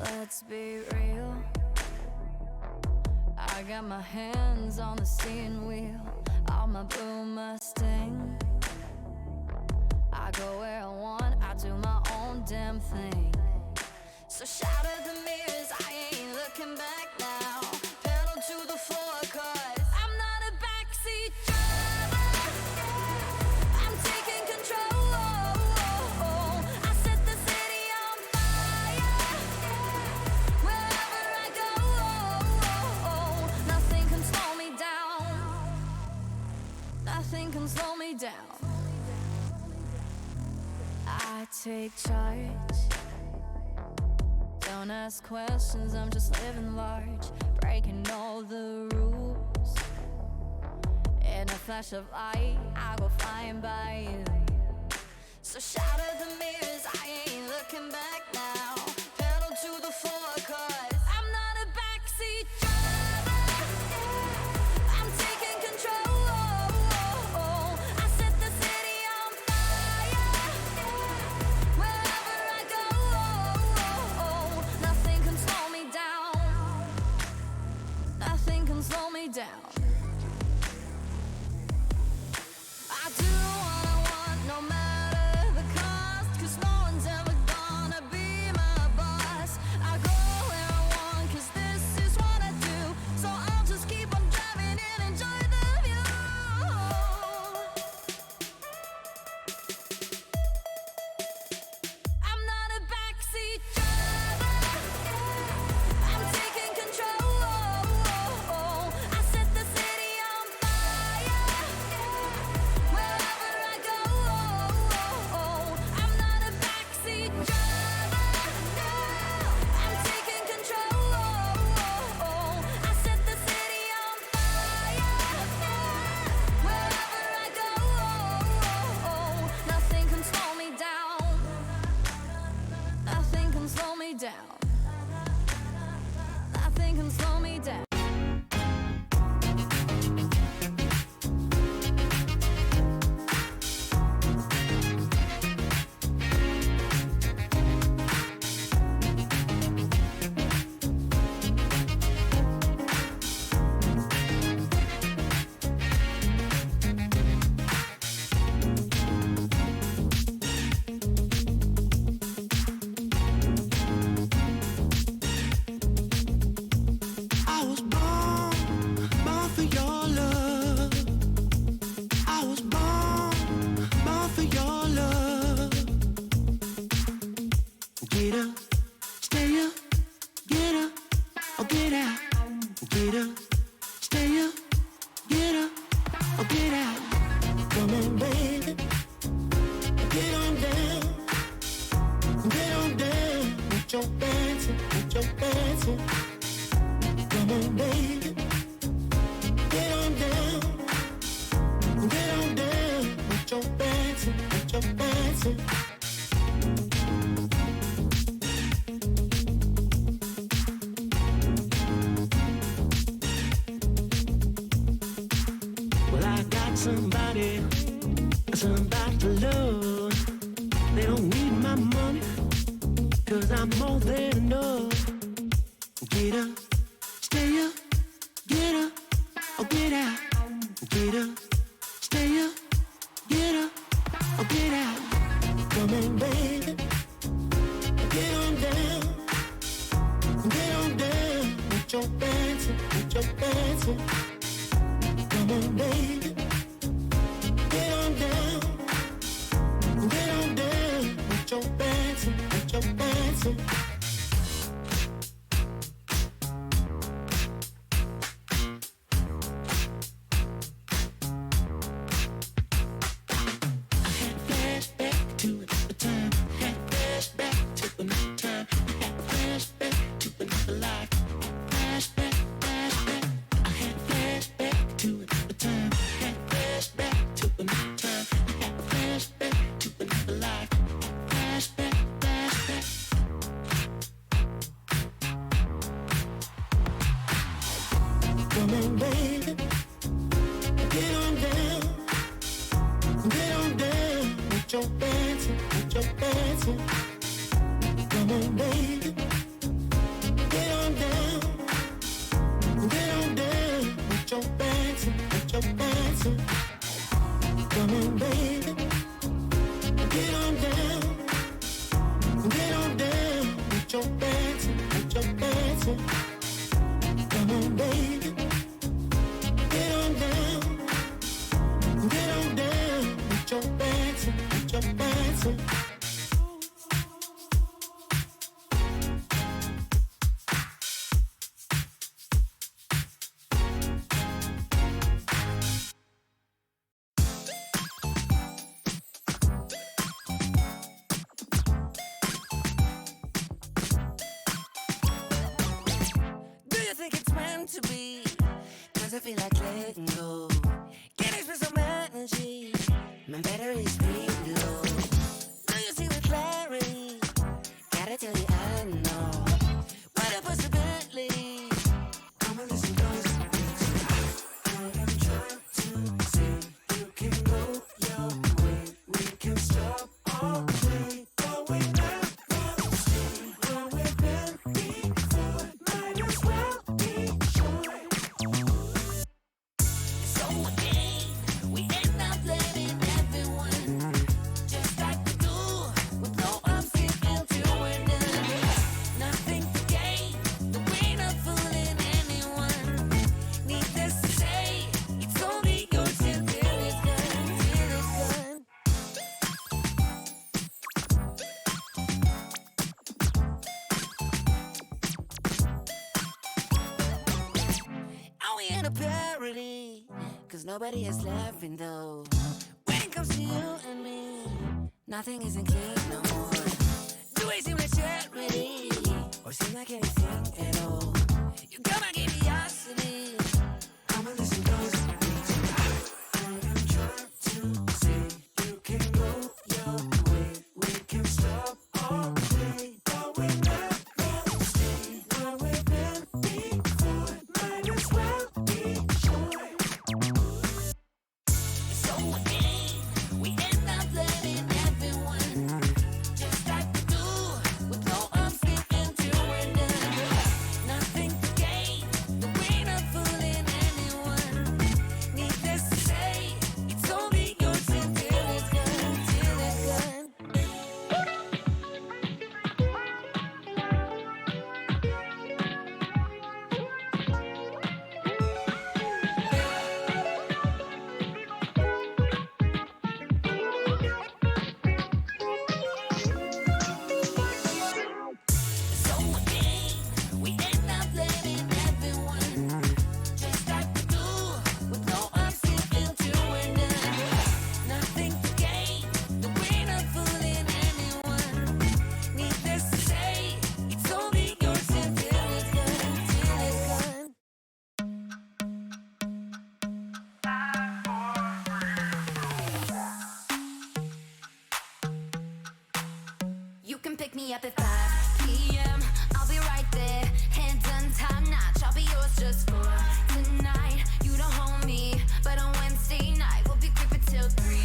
Let's be real. I got my hands on the steering wheel of my blue Mustang. I go where I want, I do my own damn thing. So shout at the mirrors, I ain't looking back now. Pedal to the floor, cause I'm not a backseat driver. I'm taking control. I set the city on fire. Wherever I go, nothing can slow me down. Nothing can slow me down. I take charge. Don't ask questions, I'm just living large, breaking all the rules. In a flash of light, I go flying by you. So shout at the mirrors, I ain't looking back now. Pedal to the floor, cause I'm not a backseat driver. I'm taking control. I set the city on fire. Wherever I go, nothing can slow me down. Nothing can slow me down. I do what I want, no matter the cost, cause no one's ever gonna be my boss. I go where I want, cause this is what I do. So I'll just keep on driving and enjoy the view. I'm not a backseat driver. I'm taking control. I set the city on fire. Wherever I go, I'm not a backseat driver. I'm taking control. I set the city on fire. Wherever I go, nothing can slow me down. Nothing can slow me down. Nothing can slow me down. I was born for your love. I was born for your love. Get up, stay up, get up, or get out. Get up, stay up, get up, or get out. Come on, baby, get on down, get on down with your dancing, with your dancing. Come on, baby, get on down with your dancing, with your dancing. Well, I got somebody to love. They don't need my money, cause I'm more than enough. Get up, stay up, get up, or get out. Get up, stay up, get up, or get out. Come on, baby, get on down with your dancing, with your dancing. Come on, baby, get on down with your dancing, with your dancing. Come on, baby, get on down with your dancing, with your dancing. Come on, baby, dancer. Come on, baby. Get on down. Get on down. With your dancing. With your dancing. To be, cause I feel like letting go. Can express some energy. My battery's being low. Now you see with clarity. Gotta tell you I know. What a possibility. Come on, listen close. I am trying to see. You can go your way. We can stop all day. But we never see where we've been before. Might as well be. Cause nobody is laughing though. When it comes to you and me, nothing isn't clean no more. Do we seem like charity? Or seem like anything at all? You got my curiosity. Come on, listen close. I am trying to see. You can go your way. We can stop all day. But we never stay where we've been before. Might as well be sure. Pick me up at 5 p.m. I'll be right there, hands untied, notch. I'll be yours just for tonight. You don't hold me, but on Wednesday night we'll be creeping till 3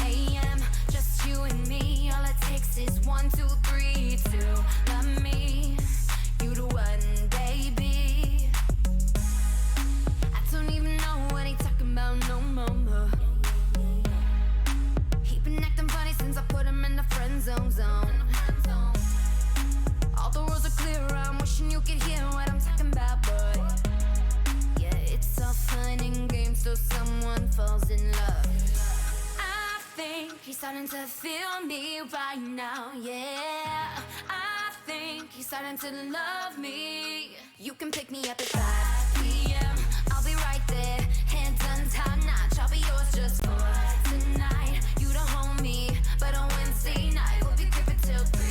a.m. Just you and me. All it takes is 1, 2, 3 to love me. You the one, baby. I don't even know what he talking about no more. He been acting funny since I put him in the friend zone. All the rules are clear, I'm wishing you could hear what I'm talking about, but yeah, it's all fun and games till someone falls in love. I think he's starting to feel me right now, yeah. I think he's starting to love me. You can pick me up at 5 p.m. I'll be right there, hands untied, notch. I'll be yours just for tonight. You don't hold me, but on Wednesday night we'll be creeping till 3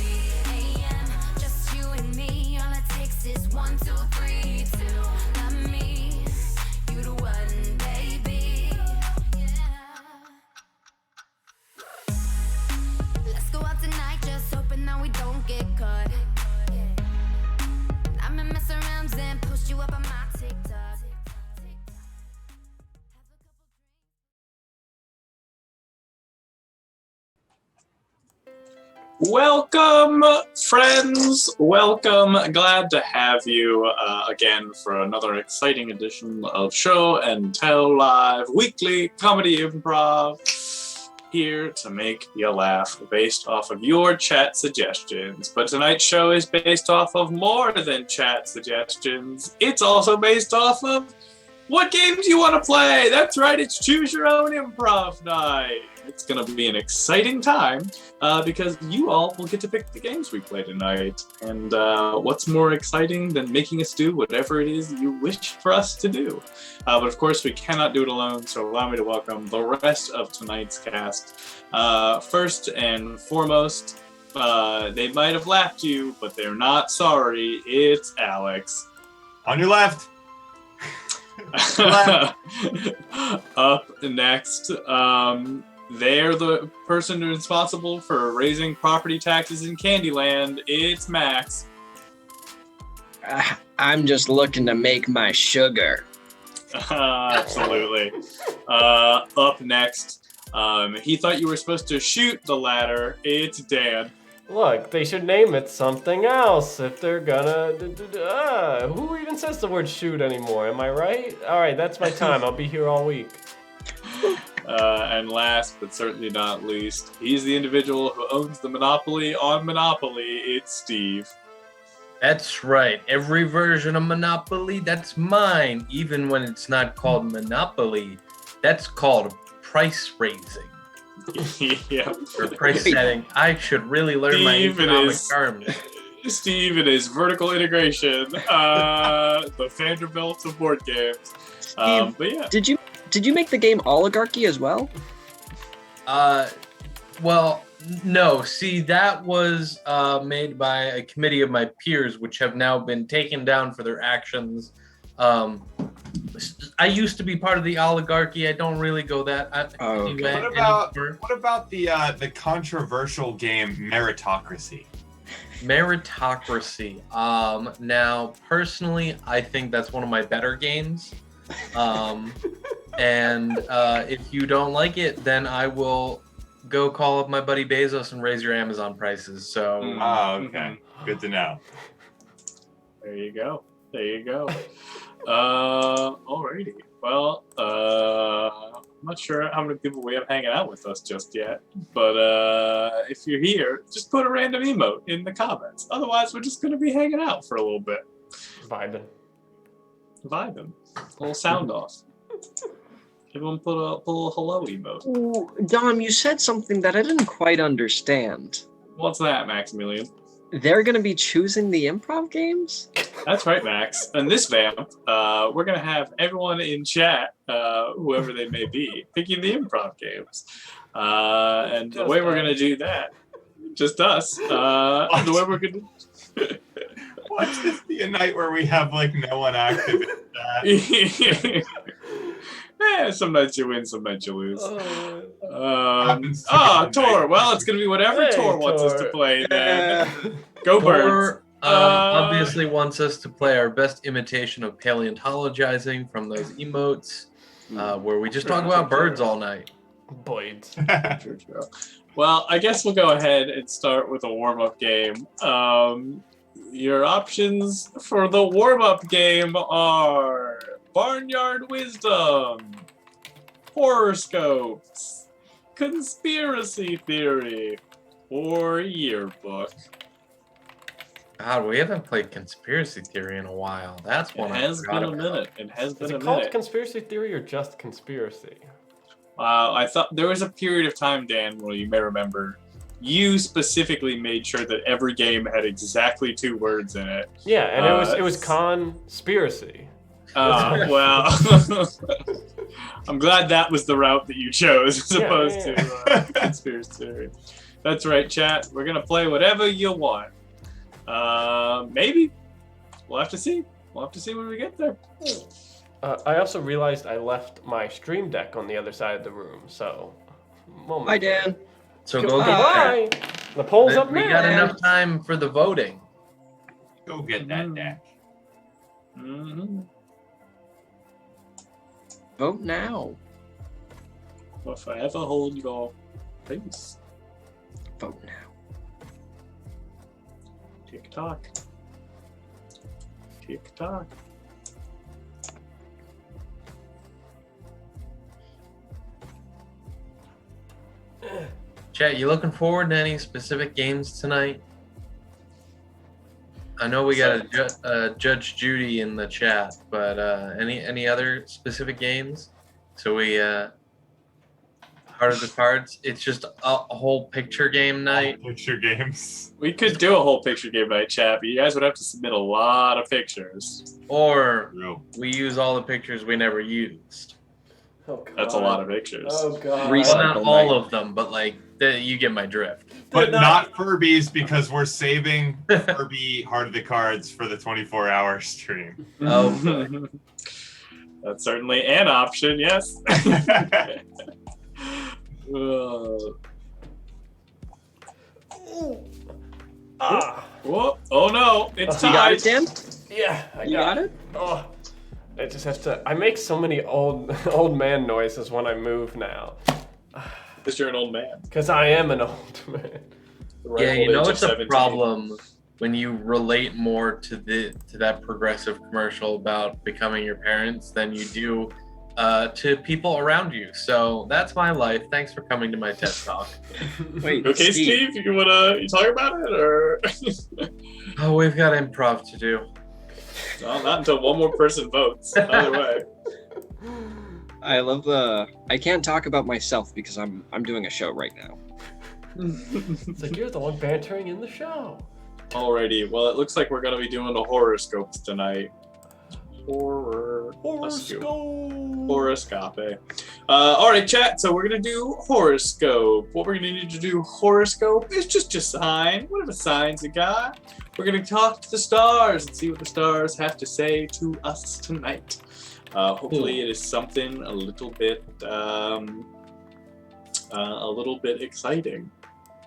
a.m. Just you and me. All it takes is 1, 2, 3 to love me. You the one, baby. Let's go out tonight, just hoping that we don't get caught. I'm gonna mess around and post you up on my TikTok. Welcome, friends. Welcome. Glad to have you again for another exciting edition of Show and Tell Live Weekly Comedy Improv. here to make you laugh based off of your chat suggestions. But tonight's show is based off of more than chat suggestions. It's also based off of what games you want to play. That's right, it's Choose Your Own Improv Night. It's going to be an exciting time because you all will get to pick the games we play tonight. And what's more exciting than making us do whatever it is you wish for us to do? But of course, we cannot do it alone, so allow me to welcome the rest of tonight's cast. First and foremost, they might have laughed you, but they're not sorry. It's Alex. On your left. Up next, they're the person responsible for raising property taxes in Candyland. It's Max. I'm just looking to make my sugar. Absolutely. Up next, he thought you were supposed to shoot the ladder. It's Dan. Look, they should name it something else if they're gonna... who even says the word shoot anymore? Am I right? All right, that's my time. I'll be here all week. And last but certainly not least, he's the individual who owns the monopoly on Monopoly. It's Steve. That's right. Every version of Monopoly, that's mine. Even when it's not called Monopoly, that's called price raising. Yeah. Or price setting. I should really learn my economic terms. Steve and his vertical integration, the Vanderbilt of board games. Steve, but yeah. Did you make the game Oligarchy as well? Well, no. See, that was made by a committee of my peers, which have now been taken down for their actions. I used to be part of the Oligarchy. I don't really go that. Okay. What about the controversial game Meritocracy? Meritocracy. Now, personally, I think that's one of my better games. And if you don't like it, then I will go call up my buddy Bezos and raise your Amazon prices. So. Oh, okay. Good to know. There you go. Alrighty. Well, I'm not sure how many people we have hanging out with us just yet, but if you're here, just put a random emote in the comments. Otherwise, we're just going to be hanging out for a little bit. Vibing. A little sound off. Everyone put a little hello emote. Ooh, Dom, you said something that I didn't quite understand. What's that, Maximilian? They're going to be choosing the improv games? That's right, Max. And this vamp, we're going to have everyone in chat, whoever they may be, picking the improv games. And the way we're going to do that, just us, the way we're going to... Watch this be a night where we have, like, no one active in chat. Yeah, some nights you win, some nights you lose. Tor. Tor. Well, it's going to be whatever Tor wants us to play, then. Go Birds. Tor obviously wants us to play our best imitation of paleontologizing from those emotes, where we just talk about birds all night. Boyd. True. Well, I guess we'll go ahead and start with a warm-up game. Your options for the warm-up game are Barnyard Wisdom, Horoscopes, Conspiracy Theory, or Yearbook. God, we haven't played Conspiracy Theory in a while. That's one It has been a minute. Is it called Conspiracy Theory or just Conspiracy? I thought there was a period of time, Dan, where you may remember, you specifically made sure that every game had exactly 2 words in it. Yeah, and it was conspiracy. Well, I'm glad that was the route that you chose as opposed to conspiracy theory. That's right, chat. We're gonna play whatever you want. Maybe we'll have to see. We'll have to see when we get there. I also realized I left my stream deck on the other side of the room, so... Hi, Dan. So go get Bye. that. The poll's up We now. got enough time for the voting. Go get that deck. Mm-hmm. Vote now. Will forever hold your peace. Vote now. Tick tock. Tick tock. Chat, you looking forward to any specific games tonight? I know we got a Judge Judy in the chat, but any other specific games? So we Heart of the Cards. It's just a whole picture game night. Picture games. We could do a whole picture game night, chat, but you guys would have to submit a lot of pictures. Or Real. we use all the pictures we never used. Oh, God. That's a lot of pictures. Oh god. Recycle. Well, not all of them, but like you get my drift. But not Furbies because we're saving Furby Heart of the Cards for the 24-hour stream. Oh, That's certainly an option, yes. Whoa. Oh no, it's You got it, time. Dan? Yeah, I You got it? Oh, I just have to. I make so many old man noises when I move now. Because you're an old man. Because I am an old man. The ripe yeah, you old know age of it's a 17. problem when you relate more to that progressive commercial about becoming your parents than you do to people around you. So that's my life. Thanks for coming to my TED Talk. Wait, Okay, Steve, you wanna talk about it, or Oh, we've got improv to do. well, not until one more person votes. Either way. I love the. I can't talk about myself because I'm doing a show right now. It's like you're the one bantering in the show. Alrighty, well, it looks like we're gonna be doing the horoscopes tonight. Horoscope. Alright, chat, so we're gonna do horoscope. What we're gonna need to do horoscope is just a sign, whatever signs you got. We're gonna talk to the stars and see what the stars have to say to us tonight. Hopefully it is something a little bit exciting.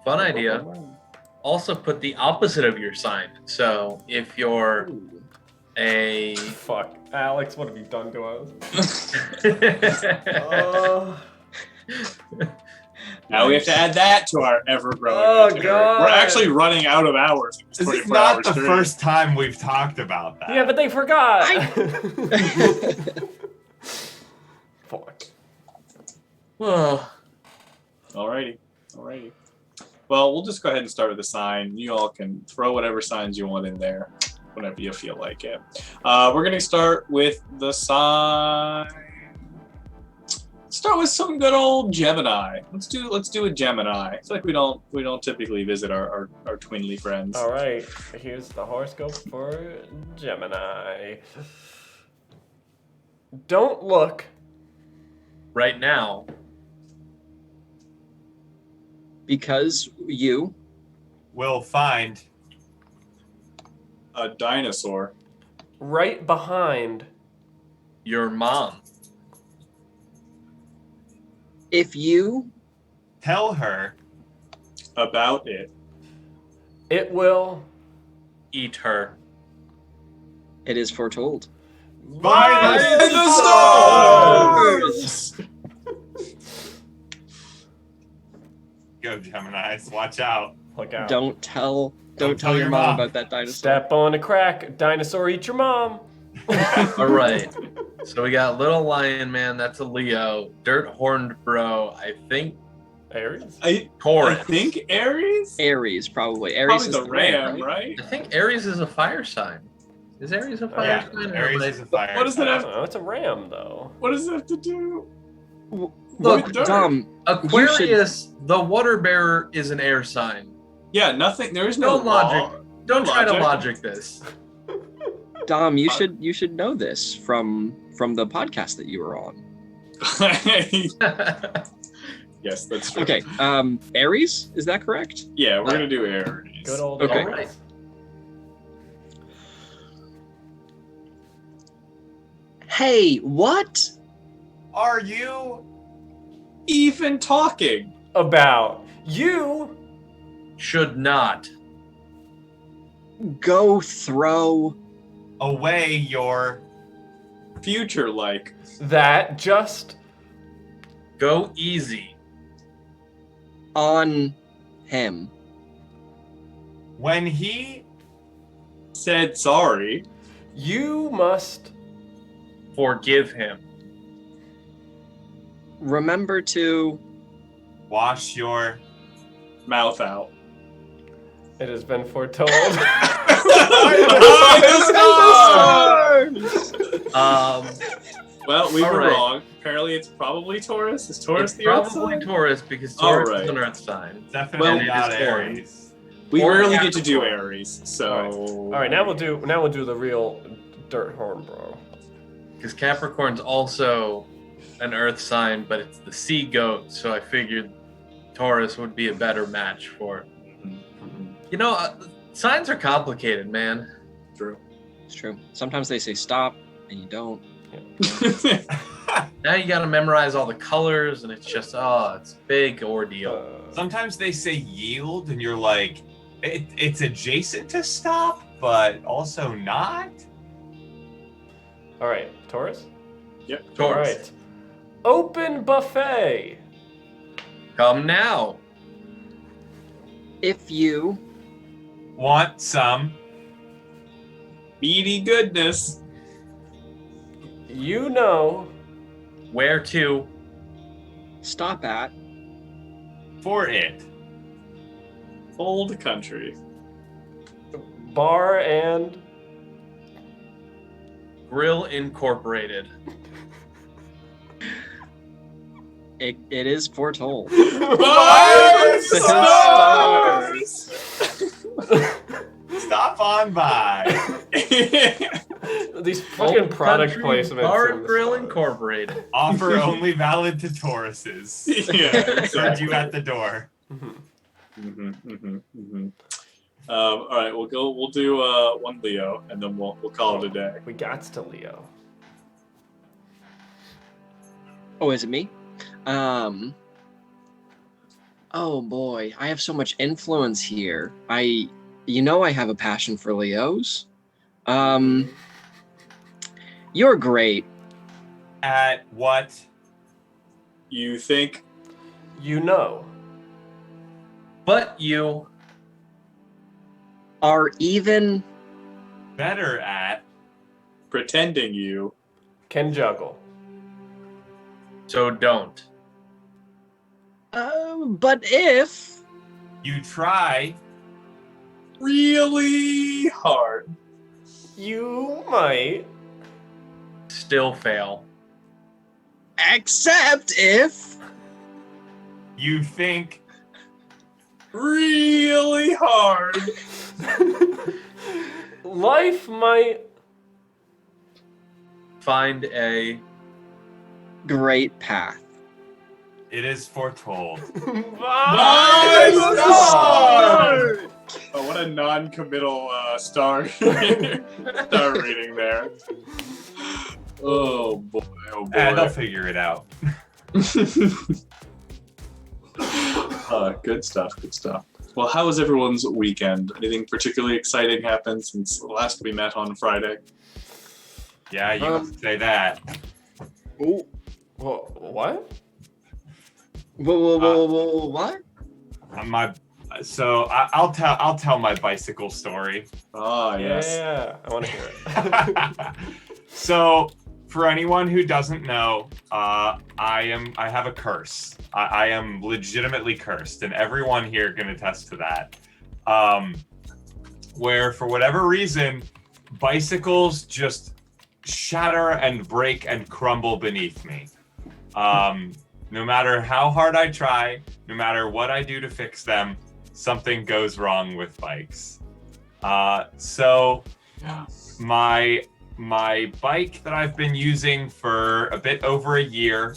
Fun idea. Also put the opposite of your sign. So if you're a Fuck, Alex, what have you done to us? Now we have to add that to our ever-growing Oh, itinerary. God. We're actually running out of hours. In This this is not 24-hour the stream. first time we've talked about that. Yeah, but they forgot. Fuck. Alrighty. Well, we'll just go ahead and start with the sign. You all can throw whatever signs you want in there whenever you feel like it. We're gonna start with the sign. Start with some good old Gemini. Let's do a Gemini. It's like we don't typically visit our twinly friends. All right, here's the horoscope for Gemini. Don't look. right now. Because you We'll find A dinosaur. Right behind. Your mom. if you tell her About it. It will. Eat her. it is foretold. by the stars! Go Geminis, watch out. Look out. Don't tell your mom about that dinosaur. Step on a crack. Dinosaur eat your mom. All right. So we got Little Lion Man. That's a Leo. Dirt Horned Bro. I think Aries? I Taurus. think Aries? Aries, probably. Aries Probably is the ram, right? I think Aries is a fire sign. Is Aries a fire Yeah, sign? or Aries am I- is a fire. What does that I have? don't know. It's a ram, though. What does it have to do? Look, Dirt. Dom, Aquarius, the water bearer, is an air sign. Yeah, nothing. There is no No logic. law. Don't try to Logic. logic this. Dom, you should know this from the podcast that you were on. Yes, that's true. Okay, Aries, is that correct? Yeah, we're gonna do Aries. Good old Okay. Aries. Alright. Hey, what? Are you? Even talking. About you. Should not. Go throw Away your Future like. That just. Go easy. on him. when he Said sorry. You must. Forgive him. Remember to wash your Mouth out. It has been foretold. Well, we All were right. wrong. Apparently, it's probably Taurus. Is Taurus It's the Earth probably sign? Taurus because All Taurus right. is an Earth sign. Definitely Well, not it is corn. Aries. We Or rarely get to do Capricorn. Aries, so. All right, now we'll do the real dirt horn, bro. Because Capricorn's also an Earth sign, but it's the sea goat, so I figured Taurus would be a better match for it. You know, signs are complicated, man. True. It's true. Sometimes they say stop, and you don't. Now you gotta memorize all the colors, and it's just, it's a big ordeal. Sometimes they say yield, and you're like, it's adjacent to stop, but also not. All right, Taurus. Yep. All Taurus. right. Open buffet. Come now. If you Want some? Meaty goodness. You know. Where to? stop at For it. Old country. Bar and Grill Incorporated. it is foretold. Five stars! Stop on by. these fucking Old product Country placements. Bar in and the Grill stars. Incorporated. Offer only valid to Tauruses. Yeah, Send you at the door. All right, we'll go. We'll do one Leo, and then we'll call it a day. We got to Leo. Oh, is it me? Oh boy, I have so much influence here. I have a passion for Leos. You're great. At what? You think? You know. But you Are even Better at? Pretending you. Can juggle. so don't. but if You try? Really hard. You might. Still fail. except if You think? Really hard. Life might. Find a great path. It is foretold. Five stars! Oh, what a non-committal star star reading there. Oh boy! Oh boy! They'll figure it out. Good stuff. Good stuff. Well, how was everyone's weekend? Anything particularly exciting happened since last we met on Friday? Yeah, you must say that. Oh, What? whoa, what? I'll tell my bicycle story. Ah, yes. Yeah, I want to hear it. So, for anyone who doesn't know, I have a curse. I am legitimately cursed, and everyone here can attest to that. Where for whatever reason, bicycles just shatter and break and crumble beneath me. No matter how hard I try, no matter what I do to fix them, something goes wrong with bikes. So my bike that I've been using for a bit over a year,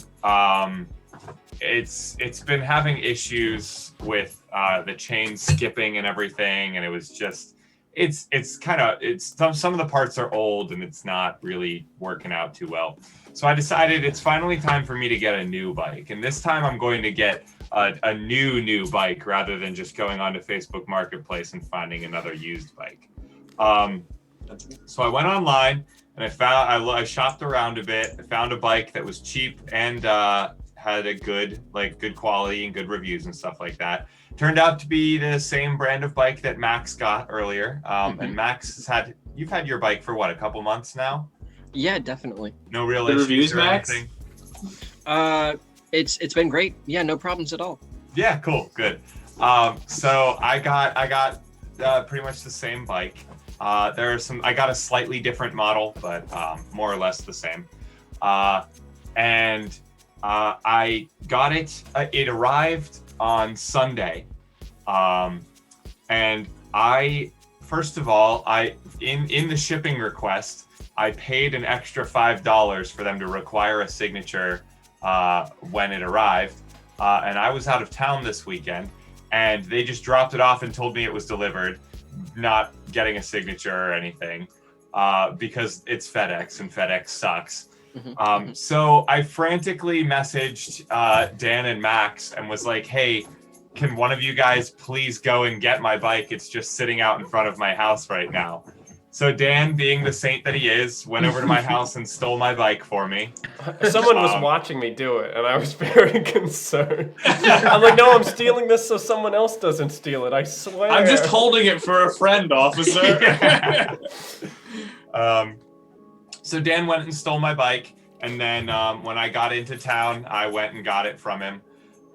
it's been having issues with the chain skipping and everything, and it was just some of the parts are old and it's not really working out too well. So I decided it's finally time for me to get a new bike, and this time I'm going to get a new bike rather than just going onto Facebook Marketplace and finding another used bike. So I went online and I shopped around a bit. I found a bike that was cheap and had a good quality and good reviews and stuff like that. Turned out to be the same brand of bike that Max got earlier. And Max you've had your bike for what, a couple months now? Yeah, definitely. No real The issues reviews, or Max? anything? It's been great. Yeah, no problems at all. Yeah, cool, good. So I got pretty much the same bike. There are some. I got a slightly different model, but more or less the same. And I got it. It arrived on Sunday, and I first of all, in the shipping request, I paid an extra $5 for them to require a signature when it arrived. And I was out of town this weekend, and they just dropped it off and told me it was delivered, not getting a signature or anything, because it's FedEx and FedEx sucks. So I frantically messaged Dan and Max and was like, hey, can one of you guys please go and get my bike? It's just sitting out in front of my house right now. So Dan, being the saint that he is, went over to my house and stole my bike for me. Someone was watching me do it, and I was very concerned. I'm like, no, I'm stealing this so someone else doesn't steal it. I swear. I'm just holding it for a friend, officer. So Dan went and stole my bike, and then when I got into town, I went and got it from him.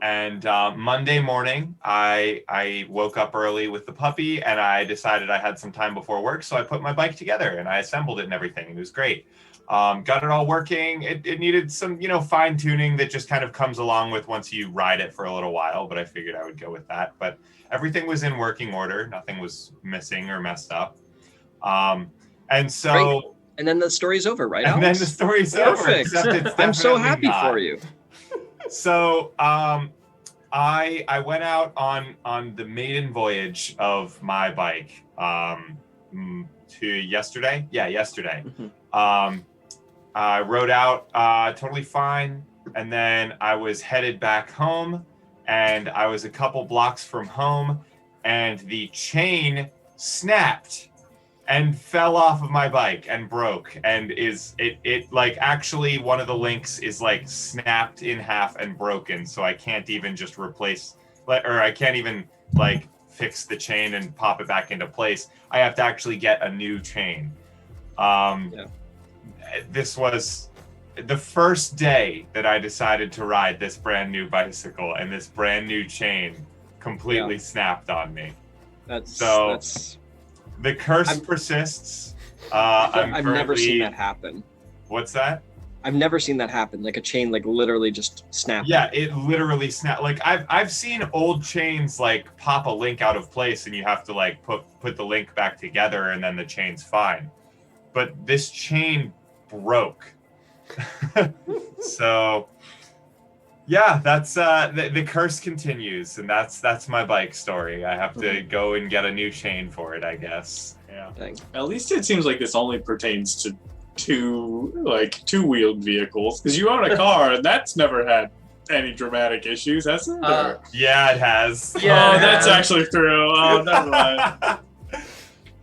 And Monday morning, I woke up early with the puppy, and I decided I had some time before work, so I put my bike together and I assembled it and everything. It was great. Got it all working. It needed some, fine tuning that just kind of comes along with once you ride it for a little while, but I figured I would go with that. But everything was in working order. Nothing was missing or messed up. And so... Great. And then the story's over, right, And Alex? then the story's over. Perfect. Except it's I'm so definitely happy not. for you. So I went out on the maiden voyage of my bike to yesterday. Yeah, yesterday. I rode out totally fine, and then I was headed back home, and I was a couple blocks from home, and the chain snapped and fell off of my bike and broke, and it like actually one of the links is like snapped in half and broken, so I can't even just replace, or I can't even like fix the chain and pop it back into place. I have to actually get a new chain. This was the first day that I decided to ride this brand new bicycle, and this brand new chain completely snapped on me. That's the curse persists. I've never seen that happen. What's that? I've never seen that happen. Like a chain, like literally just snapped. Yeah, it literally snapped. Like I've seen old chains like pop a link out of place, and you have to like put the link back together, and then the chain's fine. But this chain broke. So yeah, that's the curse continues, and that's my bike story. I have to go and get a new chain for it, I guess. Yeah. Dang. At least it seems like this only pertains to two-wheeled vehicles, because you own a car and that's never had any dramatic issues, has it? Yeah, it has. Yeah, Oh, that's actually true. Oh, never mind.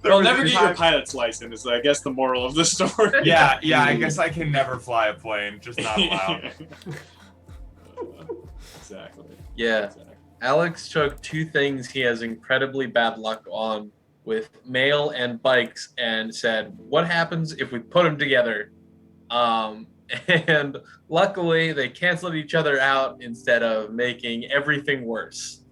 Well, never get your pilot's license, I guess the moral of the story. Yeah, I guess I can never fly a plane, just not allowed. Exactly. Yeah. Exactly. Alex took two things he has incredibly bad luck on with mail and bikes and said, what happens if we put them together? And luckily they canceled each other out instead of making everything worse.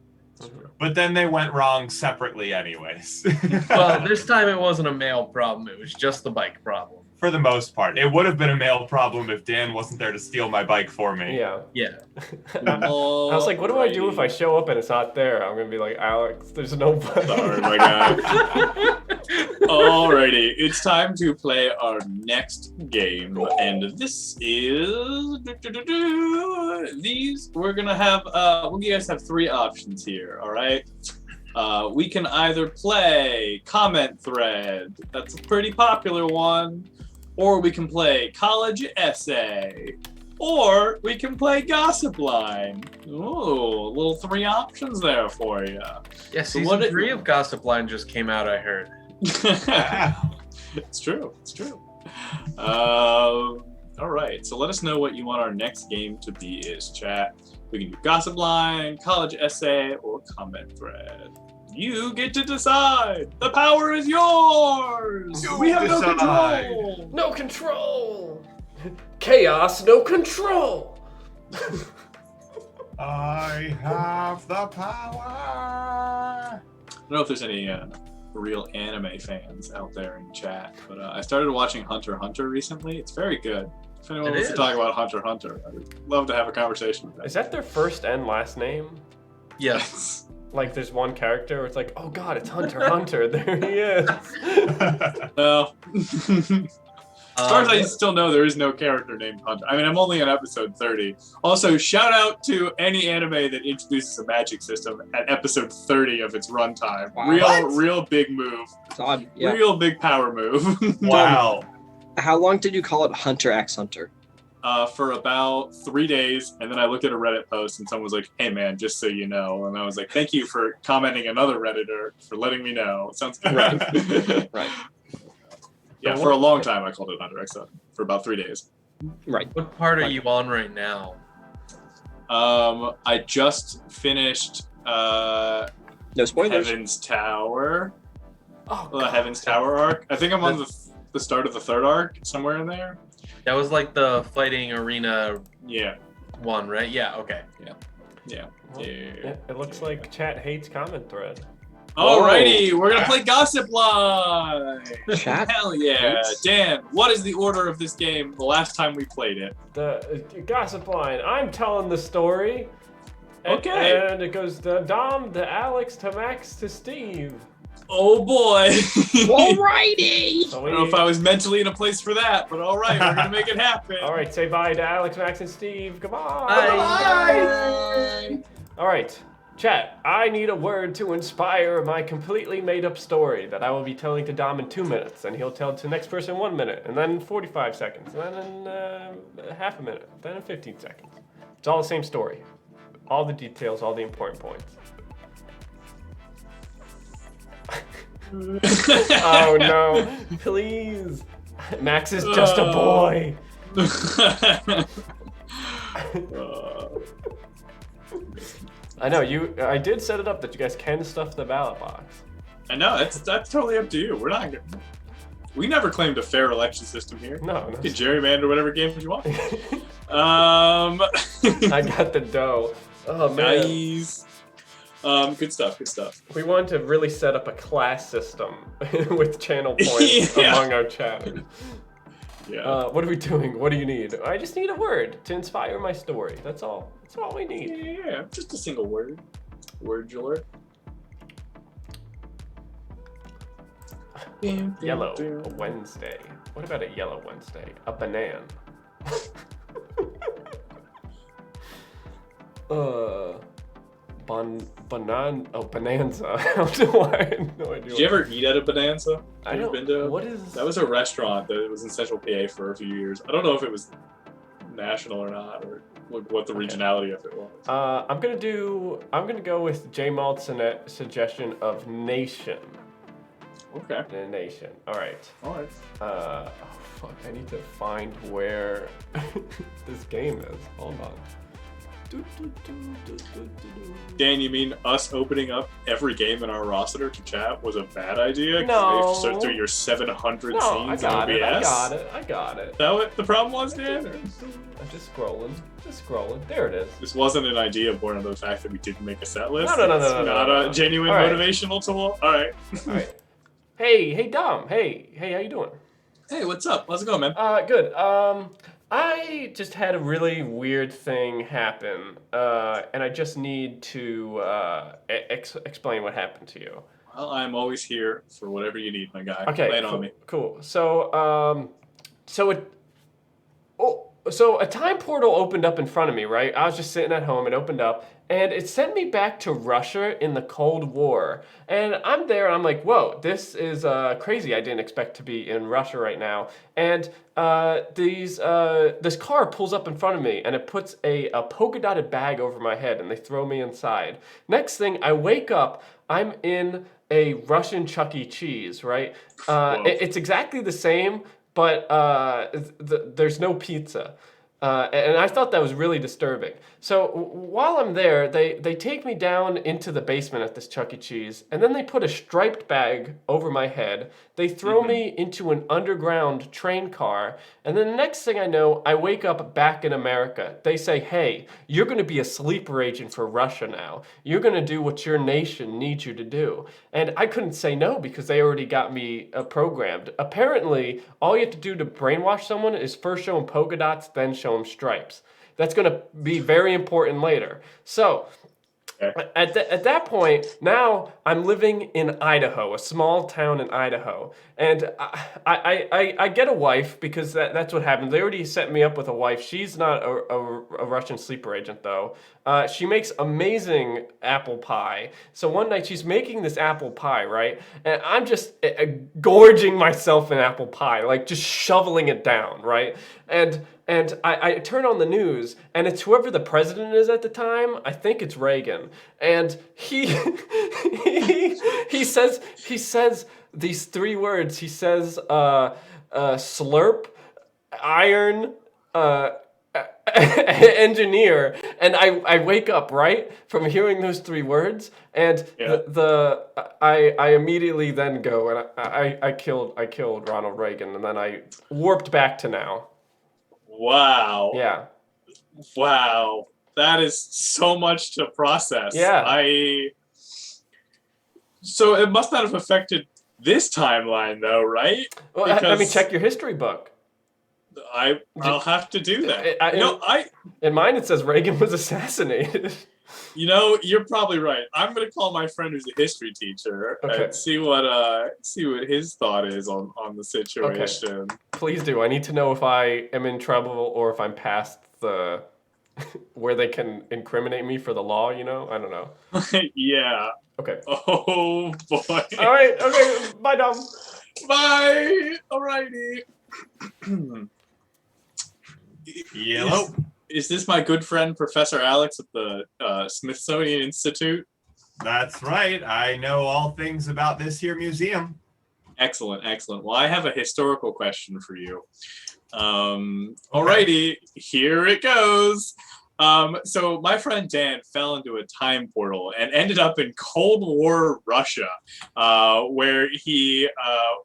But then they went wrong separately anyways. Well, this time it wasn't a mail problem, it was just the bike problem. For the most part. It would have been a mail problem if Dan wasn't there to steal my bike for me. Yeah. Yeah. I was like, what do I do if I show up and it's not there? I'm gonna be like, Alex, there's no bike. Sorry, my guy. Alrighty, it's time to play our next game, and this is these. We're gonna have you guys have three options here. All right. We can either play comment thread. That's a pretty popular one. Or we can play college essay. Or we can play gossip line. Ooh, little three options there for you. Yeah, season 3 of Gossip Line just came out, I heard. It's true. It's true. All right. So let us know what you want our next game to be. Is chat. We can do gossip line, college essay, or comment thread. You get to decide. The power is yours. We have no control. No control. Chaos, no control. I have the power. I don't know if there's any real anime fans out there in chat, but I started watching Hunter x Hunter recently. It's very good. If anyone It wants to is. talk about Hunter x Hunter, I'd love to have a conversation with them. Is that their first and last name? Yes. Like there's one character where it's like, oh god, it's Hunter x Hunter. There he is. No. As far as I Um, still know, there is no character named Hunter. I mean, I'm only on episode 30. Also, shout out to any anime that introduces a magic system at episode 30 of its runtime. Wow. Real big move. It's odd. Yeah. Real big power move. Wow. How long did you call it Hunter x Hunter? For about 3 days, and then I looked at a Reddit post, and someone was like, "Hey man, just so you know," and I was like, "Thank you for commenting, another Redditor, for letting me know." Sounds good. Right. Right. Yeah, for a long time I called it Hunter x Hunter for about 3 days. Right. What part are you on right now? I just finished No spoilers. Heaven's Tower. Oh, The Heaven's Tower arc. I think I'm on the start of the third arc, somewhere in there. That was like the fighting arena Yeah. one, right? Yeah. Okay. Yeah. It looks like chat hates comment thread. Alrighty, we're gonna play Gossip Line. Chat? Hell yeah, Yes. Dan. What is the order of this game? The last time we played it. The gossip line. I'm telling the story. Okay. And it goes to Dom, to Alex, to Max, to Steve. Oh boy. Alrighty. So I don't know if I was mentally in a place for that, but all right, we're gonna make it happen. All right, say bye to Alex, Max, and Steve. Goodbye. Bye. All right, chat. I need a word to inspire my completely made-up story that I will be telling to Dom in 2 minutes, and he'll tell to the next person 1 minute, and then 45 seconds, and then in half a minute, then in 15 seconds. It's all the same story. All the details, all the important points. Oh no, please. Max is just a boy. I know I did set it up that you guys can stuff the ballot box. I know that's totally up to you. We never claimed a fair election system here. No. You can gerrymander whatever games you want. I got the dough. Oh man. Nice. Good stuff. We wanted to really set up a class system with channel points Yeah. among our chatters. Yeah. What are we doing? What do you need? I just need a word to inspire my story. That's all. That's all we need. Yeah, just a single word. Wordular. Yellow Wednesday. What about a yellow Wednesday? A banana. Bonanza. I don't know why. I have no idea. Did you ever eat at a Bonanza? I Have you don't. been to? What is? That was a restaurant that was in Central PA for a few years. I don't know if it was national or not, or what the regionality of it was. I'm gonna go with J Malt's suggestion of nation. Okay. The nation. All right. All right. Oh fuck! I need to find where this game is. Hold on. Dan, you mean us opening up every game in our roster to chat was a bad idea? 'Cause No. you have to start through your 700 No, scenes I got in it. OBS? I got it. Is that what the problem was, Dan? Or- I'm just scrolling. There it is. This wasn't an idea born of the fact that we didn't make a set list. No. It's not a genuine All right. motivational tool. All right. All right. Hey, Dom. Hey, how you doing? Hey, what's up? How's it going, man? Good. I just had a really weird thing happen, and I just need to explain what happened to you. Well, I'm always here for whatever you need, my guy. Okay, Lay it cool, on me. cool. So a time portal opened up in front of me, right? I was just sitting at home, it opened up, and it sent me back to Russia in the Cold War. And I'm there, and I'm like, whoa, this is crazy. I didn't expect to be in Russia right now. And this car pulls up in front of me, and it puts a polka dotted bag over my head, and they throw me inside. Next thing, I wake up, I'm in a Russian Chuck E. Cheese, right? It's exactly the same, but there's no pizza. And I thought that was really disturbing. So while I'm there, they take me down into the basement at this Chuck E. Cheese, and then they put a striped bag over my head. They throw me into an underground train car, and then the next thing I know, I wake up back in America. They say, hey, you're going to be a sleeper agent for Russia now. You're going to do what your nation needs you to do. And I couldn't say no because they already got me programmed. Apparently, all you have to do to brainwash someone is first show them polka dots, then show them stripes. That's going to be very important later. So at that point, now I'm living in Idaho, a small town in Idaho. And I get a wife because that's what happens. They already set me up with a wife. She's not a Russian sleeper agent, though. She makes amazing apple pie. So one night she's making this apple pie, right? And I'm just gorging myself in apple pie, like just shoveling it down, right? And I turn on the news, and it's whoever the president is at the time. I think it's Reagan, and he says these three words. He says slurp, iron, engineer, and I wake up right from hearing those three words, and I immediately then go and I killed Ronald Reagan, and then I warped back to now. Wow. Yeah. Wow. That is so much to process. Yeah. So it must not have affected this timeline though, right? Well, I mean, check your history book. I'll have to do that. In mine it says Reagan was assassinated. You know, you're probably right. I'm gonna call my friend who's a history teacher and see what his thought is on the situation. Okay. Please do. I need to know if I am in trouble or if I'm past the where they can incriminate me for the law. You know, I don't know. Yeah. Okay. Oh boy. All right. Okay. Bye, Dom. Bye. Alrighty. Yellow. Is this my good friend Professor Alex at the Smithsonian Institute? That's right. I know all things about this here museum. Excellent, excellent. Well, I have a historical question for you. Alrighty, here it goes. So my friend Dan fell into a time portal and ended up in Cold War Russia, where he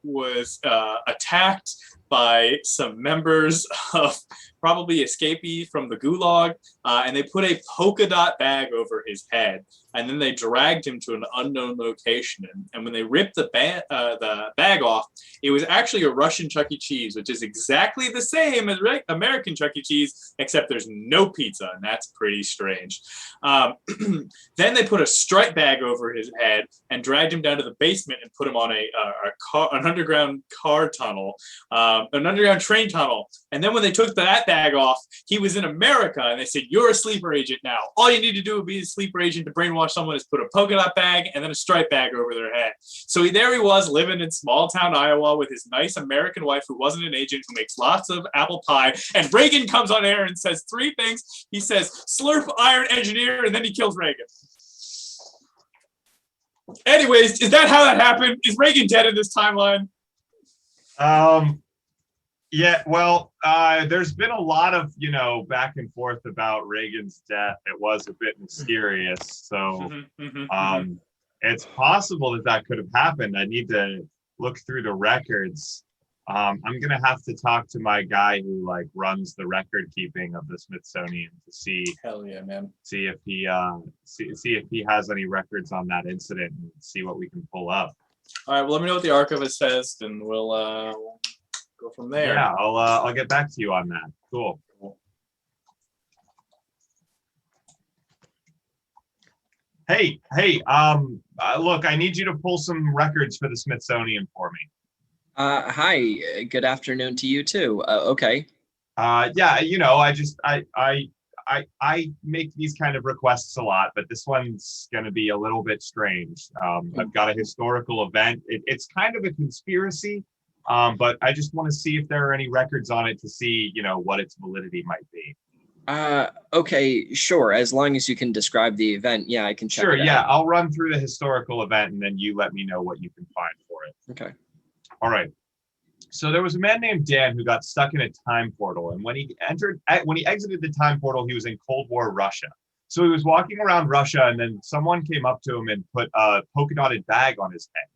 was attacked by some members of probably escapees from the Gulag, and they put a polka dot bag over his head, and then they dragged him to an unknown location. And when they ripped the bag off, it was actually a Russian Chuck E. Cheese, which is exactly the same as American Chuck E. Cheese, except there's no pizza, and that's pretty strange. Then they put a stripe bag over his head and dragged him down to the basement and put him on an underground car tunnel, an underground train tunnel. And then when they took that bag off, he was in America, and they said, "You're a sleeper agent now. All you need to do to be a sleeper agent to brainwash someone is put a polka dot bag and then a stripe bag over their head." So there he was, living in small town Iowa with his nice American wife who wasn't an agent, who makes lots of apple pie. And Reagan comes on air and says three things. He says, "Slurp, iron, engineer," and then he kills Reagan. Anyways, is that how that happened? Is Reagan dead in this timeline? Yeah, well, there's been a lot of, back and forth about Reagan's death. It was a bit mysterious. So it's possible that could have happened. I need to look through the records. I'm going to have to talk to my guy who runs the record keeping of the Smithsonian to see. Hell yeah, man. See if he see if he has any records on that incident and see what we can pull up. All right, well, let me know what the archivist says, and we'll go from there. Yeah, I'll get back to you on that. Cool. Hey, look, I need you to pull some records for the Smithsonian for me. Hi, good afternoon to you too. Okay. Yeah, I make these kind of requests a lot, but this one's going to be a little bit strange. I've got a historical event. It's kind of a conspiracy. But I just want to see if there are any records on it to see, what its validity might be. Okay, sure. As long as you can describe the event, yeah, I can check Sure, it yeah, out. I'll run through the historical event and then you let me know what you can find for it. Okay. All right. So there was a man named Dan who got stuck in a time portal, and when he exited the time portal, he was in Cold War Russia. So he was walking around Russia, and then someone came up to him and put a polka dotted bag on his head.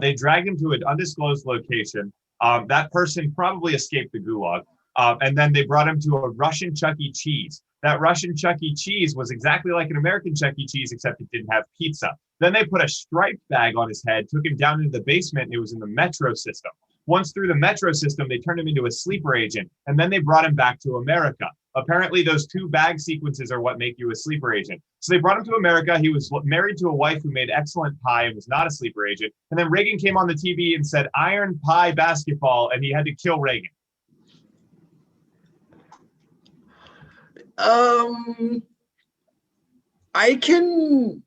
They dragged him to an undisclosed location. That person probably escaped the gulag. And then they brought him to a Russian Chuck E. Cheese. That Russian Chuck E. Cheese was exactly like an American Chuck E. Cheese, except it didn't have pizza. Then they put a striped bag on his head, took him down into the basement, and it was in the metro system. Once through the metro system, they turned him into a sleeper agent, and then they brought him back to America. Apparently, those 2 bag sequences are what make you a sleeper agent. So they brought him to America. He was married to a wife who made excellent pie and was not a sleeper agent. And then Reagan came on the TV and said, "Iron pie basketball," and he had to kill Reagan. I can.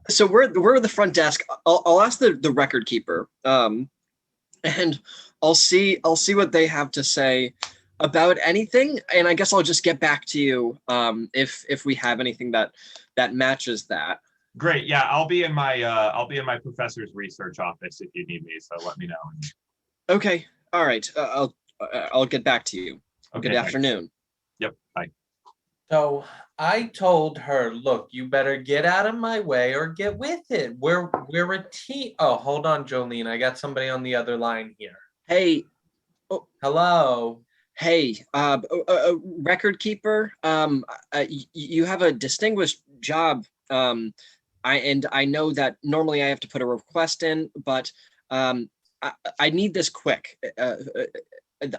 So we're at the front desk. I'll ask the record keeper, and I'll see what they have to say about anything, and I guess I'll just get back to you if we have anything that matches that. Great. Yeah, I'll be in my professor's research office if you need me. So let me know. Okay. All right. I'll get back to you. Okay, Good thanks. afternoon. Yep. Bye. So I told her, look, you better get out of my way or get with it. We're a team. Oh, hold on, Jolene. I got somebody on the other line here. Hey. Hello. Hey, record keeper. You have a distinguished job. I know that normally I have to put a request in, but I need this quick.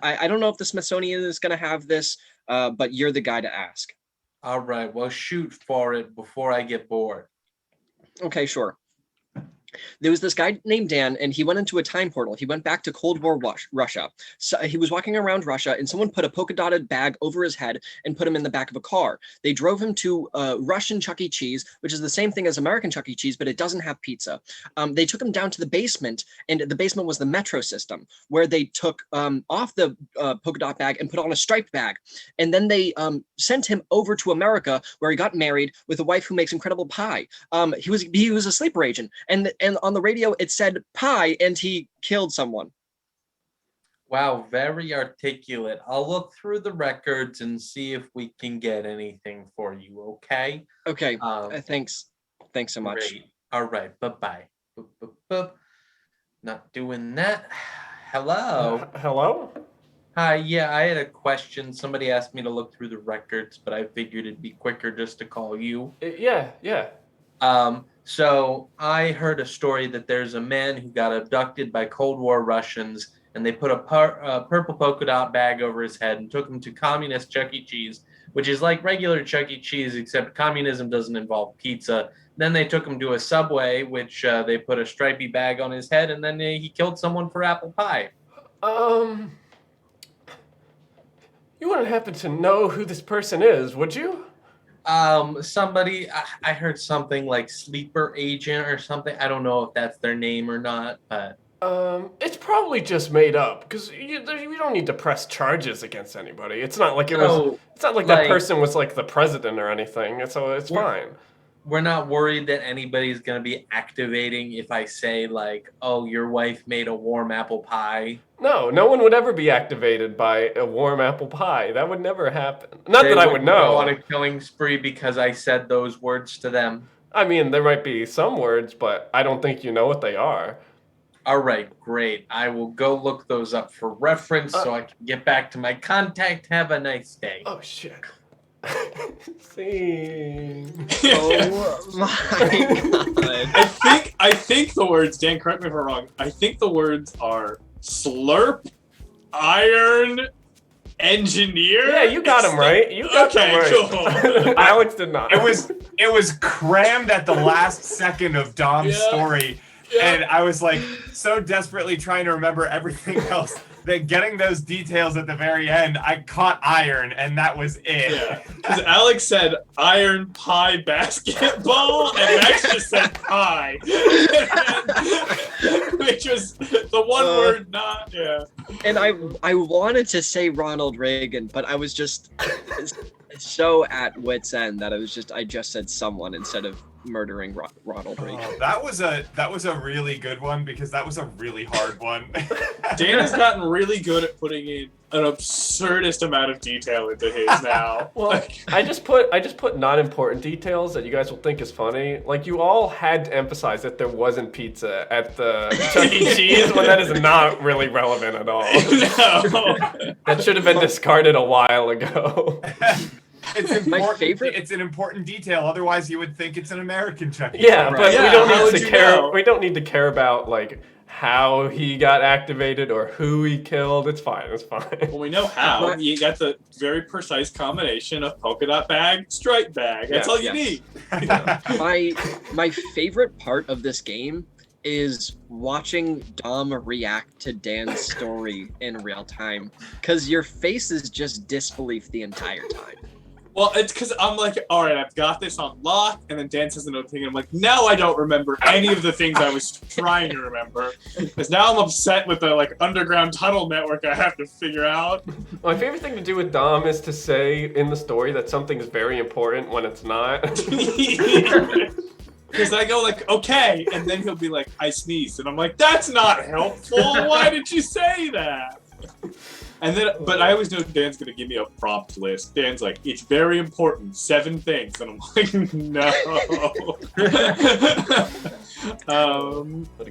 I don't know if the Smithsonian is going to have this, but you're the guy to ask. All right. Well, shoot for it before I get bored. Okay, sure. There was this guy named Dan, and he went into a time portal. He went back to Cold War Russia. So he was walking around Russia, and someone put a polka-dotted bag over his head and put him in the back of a car. They drove him to Russian Chuck E. Cheese, which is the same thing as American Chuck E. Cheese, but it doesn't have pizza. They took him down to the basement, and the basement was the metro system, where they took off the polka-dot bag and put on a striped bag. And then they sent him over to America, where he got married with a wife who makes incredible pie. He was a sleeper agent, and on the radio it said pie, and he killed someone. Wow, very articulate. I'll look through the records and see if we can get anything for you, okay? Okay, thanks so much. Great. All right, bye-bye. Boop, boop, boop. Not doing that. Hello? Hello? Hi, yeah, I had a question. Somebody asked me to look through the records, but I figured it'd be quicker just to call you. Yeah. So I heard a story that there's a man who got abducted by Cold War Russians, and they put a purple polka dot bag over his head and took him to communist Chuck E. Cheese, which is like regular Chuck E. Cheese, except communism doesn't involve pizza. Then they took him to a Subway, which they put a stripy bag on his head, and then he killed someone for apple pie. You wouldn't happen to know who this person is, would you? Somebody, I heard something like sleeper agent or something. I don't know if that's their name or not, but it's probably just made up, because you don't need to press charges against anybody. It's not like it's not like that person was like the president or anything, so it's fine. We're not worried that anybody's going to be activating if I say, like, oh, your wife made a warm apple pie. No one would ever be activated by a warm apple pie. That would never happen. Not that I would know. Go on a killing spree because I said those words to them. I mean, there might be some words, but I don't think you know what they are. All right, great. I will go look those up for reference so I can get back to my contact. Have a nice day. Oh, shit. Sing. Oh my god. I think the words, Dan, correct me if I'm wrong, I think the words are slurp, iron, engineer. Yeah, you got him right. You got them right. Cool. Alex did not. It was crammed at the last second of Dom's story. Yeah. And I was like so desperately trying to remember everything else that getting those details at the very end, I caught iron, and that was it. Yeah, because Alex said iron pie basketball, and Max just said pie, which was the one word not. Yeah. And I wanted to say Ronald Reagan, but I was just so at wit's end that I just said someone instead of murdering Ronald Reagan. Oh, that was a really good one because that was a really hard one. Dan has gotten really good at putting in an absurdist amount of detail into his now. Well, I just put non-important details that you guys will think is funny. Like you all had to emphasize that there wasn't pizza at the Chuck E. Cheese when that is not really relevant at all. No. That should have been discarded a while ago. It's important. My favorite- It's an important detail. Otherwise, you would think it's an American Chuck E. Yeah, Cheese. but Yeah, we don't how need would to you care. know? We don't need to care about like how he got activated or who he killed. It's fine. It's fine. Well, we know how. You got the very precise combination of polka dot bag, stripe bag. That's Yeah, all you yes. need. My favorite part of this game is watching Dom react to Dan's story in real time, because your face is just disbelief the entire time. Well, it's because I'm like, all right, I've got this on lock, and then Dan says another thing, and I'm like, now I don't remember any of the things I was trying to remember, because now I'm upset with the like underground tunnel network I have to figure out. My favorite thing to do with Dom is to say in the story that something is very important when it's not. Because I go like, okay, and then he'll be like, I sneezed, and I'm like, that's not helpful. Why did you say that? And then, but I always know Dan's gonna give me a prompt list. Dan's like, it's very important, 7 things, and I'm like, no.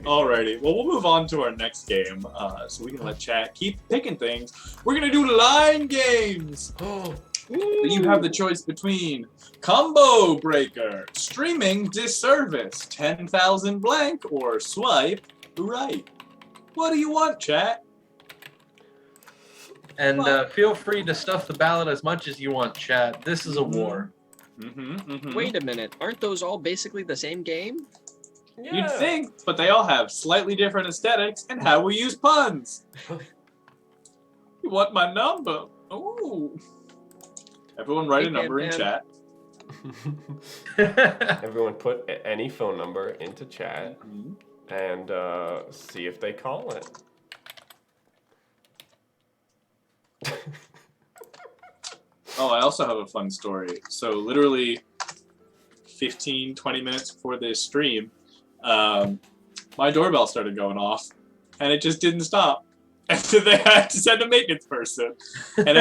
Alrighty, well, we'll move on to our next game, so we can let chat keep picking things. We're gonna do line games. You have the choice between Combo Breaker, Streaming Disservice, 10,000 blank, or Swipe Right. What do you want, chat? And feel free to stuff the ballot as much as you want, chat. This is a war. Wait a minute, aren't those all basically the same game? Yeah. You'd think, but they all have slightly different aesthetics and how we use puns. You want my number? Ooh. Everyone write a number in chat. Everyone put any phone number into chat and see if they call it. Oh, I also have a fun story. So literally 15, 20 minutes before this stream, my doorbell started going off and it just didn't stop. And so they had to send a maintenance person. And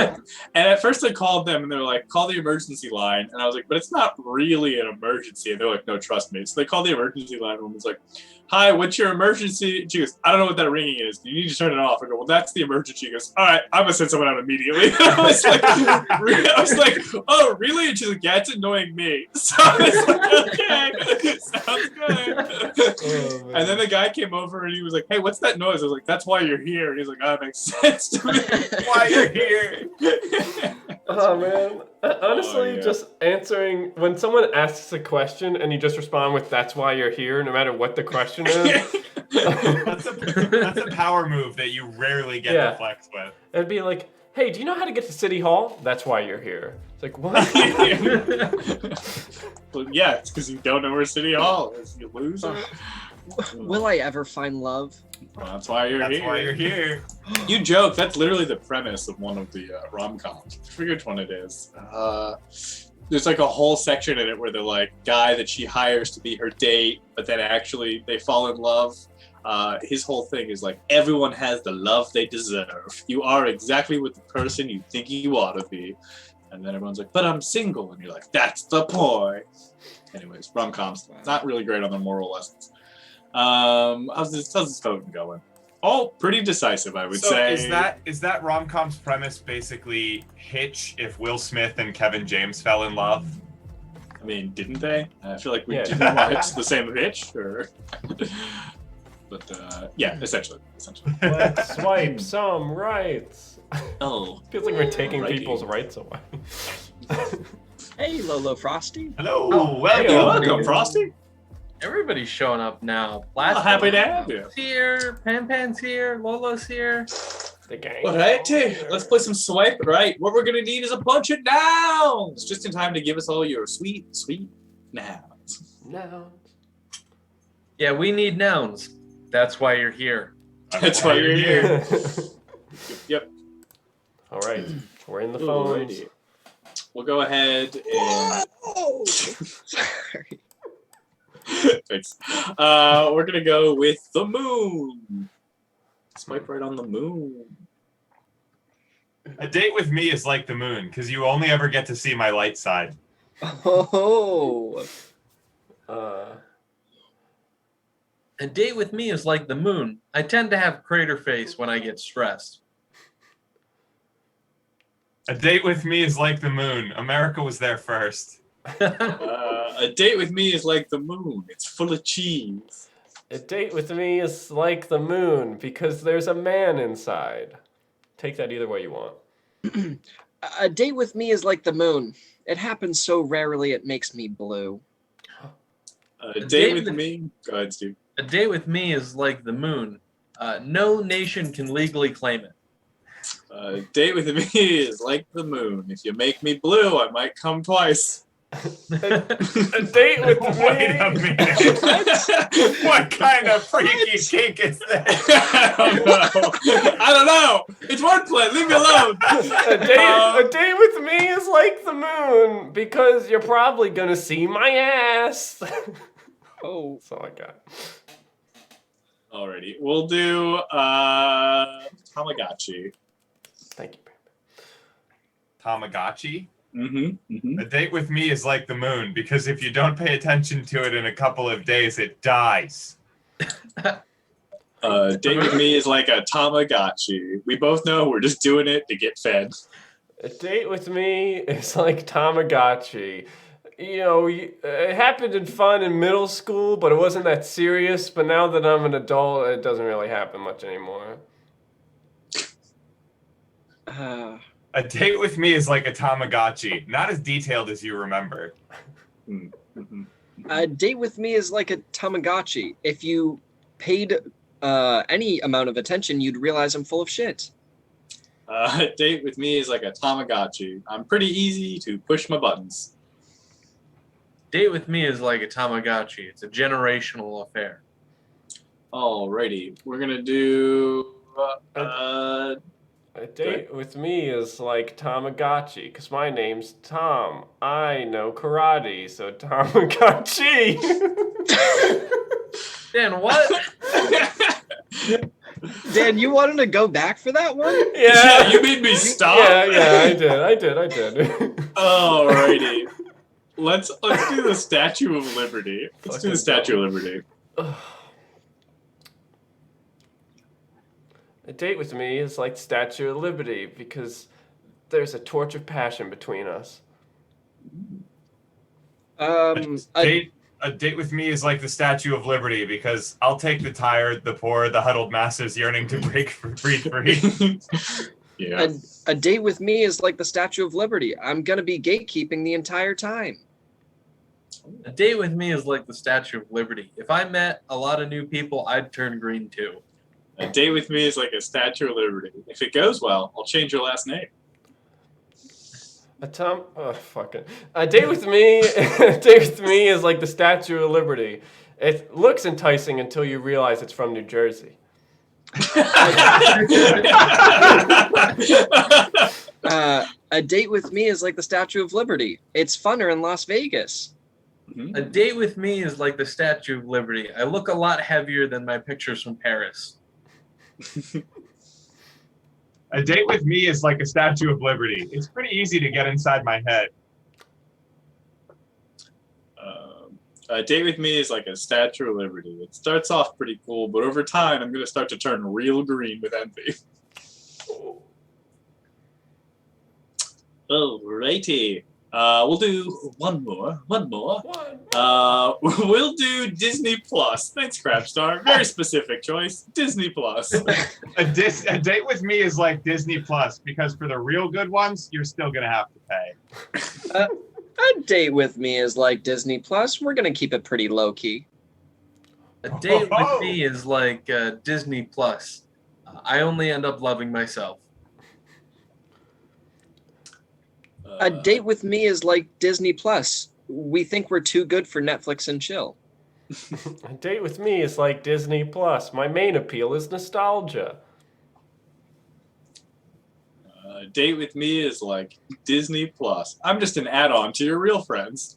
at first I called them and they were like, call the emergency line. And I was like, but it's not really an emergency. And they're like, no, trust me. So they called the emergency line and was like, hi, what's your emergency? She goes, I don't know what that ringing is. You need to turn it off. I go, well, that's the emergency. She goes, all right, I'm going to send someone out immediately. I was like, oh, really? And she's like, yeah, it's annoying me. So I was like, okay, sounds good. Oh, And then the guy came over and he was like, hey, what's that noise? I was like, that's why you're here. And he's like, oh, that makes sense to me. Why you're here? Oh man. Honestly, yeah. just answering when someone asks a question and you just respond with "That's why you're here," no matter what the question is. That's a power move that you rarely get to flex with. It'd be like, "Hey, do you know how to get to City Hall? That's why you're here." It's like, what? Well, yeah, it's because you don't know where City Hall is, you loser. Will I ever find love? Well, that's why you're That's here. why you're here. You joke. That's literally the premise of one of the rom-coms. I forget which one it is. There's like a whole section in it where the like guy that she hires to be her date, but then actually they fall in love. His whole thing is like, everyone has the love they deserve. You are exactly with the person you think you ought to be. And then everyone's like, but I'm single. And you're like, that's the point. Anyways, rom-coms. Not really great on the moral lessons. How's this voting going? Oh, pretty decisive, I would say. Is that rom-com's premise basically Hitch if Will Smith and Kevin James fell in love? I mean, didn't they? I feel like we Yeah. didn't watch the same Hitch, or... But, yeah, essentially. Let's swipe some rights. Oh. Feels like we're taking Righty. people's rights away. Hey, Lolo Frosty. Hello, Hey, welcome. welcome, Frosty. Everybody's showing up now. Well, happy to have you. Here, Pan's here, Lolo's here. The gang. Alrighty, let's play some Swipe Right. What we're gonna need is a bunch of nouns, just in time to give us all your sweet, sweet nouns. No. Yeah, we need nouns. That's why you're here. That's why you're here. Yep. All right, we're in the phones. Alrighty. We'll go ahead and... Oh, sorry. Thanks. We're gonna go with the moon. Swipe right on the moon. A date with me is like the moon, because you only ever get to see my light side. Oh. A date with me is like the moon. I tend to have crater face when I get stressed. A date with me is like the moon. America was there first. A date with me is like the moon. It's full of cheese. A date with me is like the moon because there's a man inside. Take that either way you want. A date with me is like the moon. It happens so rarely it makes me blue. A date with me. Go ahead, Steve. A date with me is like the moon. No nation can legally claim it. A date with me is like the moon. If you make me blue, I might come twice. A date with me. Wait a minute. What kind of freaky kink is that? I don't know. It's wordplay. Leave me alone. A date with me is like the moon because you're probably gonna see my ass. Oh. That's all I got. Alrighty, we'll do Tamagotchi. Thank you. Tamagotchi? Mm-hmm. A date with me is like the moon, because if you don't pay attention to it in a couple of days, it dies. Date with me is like a Tamagotchi. We both know we're just doing it to get fed. A date with me is like Tamagotchi. You know, it happened in fun in middle school, but it wasn't that serious. But now that I'm an adult, it doesn't really happen much anymore. A date with me is like a Tamagotchi, not as detailed as you remember. Mm-hmm. A date with me is like a Tamagotchi. If you paid any amount of attention, you'd realize I'm full of shit. A date with me is like a Tamagotchi. I'm pretty easy to push my buttons. Date with me is like a Tamagotchi. It's a generational affair. Alrighty, we're gonna do. A date with me is like Tamagotchi, because my name's Tom. I know karate, so Tamagotchi. Dan, what? Dan, you wanted to go back for that one? Yeah, you made me stop. Yeah, I did. Alrighty. Let's do the Statue of Liberty. Let's do the Statue of Liberty. A date with me is like the Statue of Liberty because there's a torch of passion between us. A date with me is like the Statue of Liberty because I'll take the tired, the poor, the huddled masses yearning to breathe free. Yeah. A date with me is like the Statue of Liberty. I'm gonna be gatekeeping the entire time. A date with me is like the Statue of Liberty. If I met a lot of new people, I'd turn green too. A date with me is like a Statue of Liberty. If it goes well, I'll change your last name. A date with me. A date with me is like the Statue of Liberty. It looks enticing until you realize it's from New Jersey. A date with me is like the Statue of Liberty. It's funner in Las Vegas. A date with me is like the Statue of Liberty. I look a lot heavier than my pictures from Paris. A date with me is like a Statue of Liberty. It's pretty easy to get inside my head. A date with me is like a Statue of Liberty. It starts off pretty cool, but over time, I'm going to start to turn real green with envy. Alrighty. We'll do one more. We'll do Disney Plus. Thanks, Crabstar. Very specific choice. Disney Plus. A date with me is like Disney Plus because for the real good ones, you're still gonna have to pay. A date with me is like Disney Plus. We're gonna keep it pretty low key. A date with me is like Disney Plus. I only end up loving myself. A date with me is like Disney Plus. We think we're too good for Netflix and chill. A date with me is like Disney Plus. My main appeal is nostalgia. A date with me is like Disney Plus. I'm just an add-on to your real friends.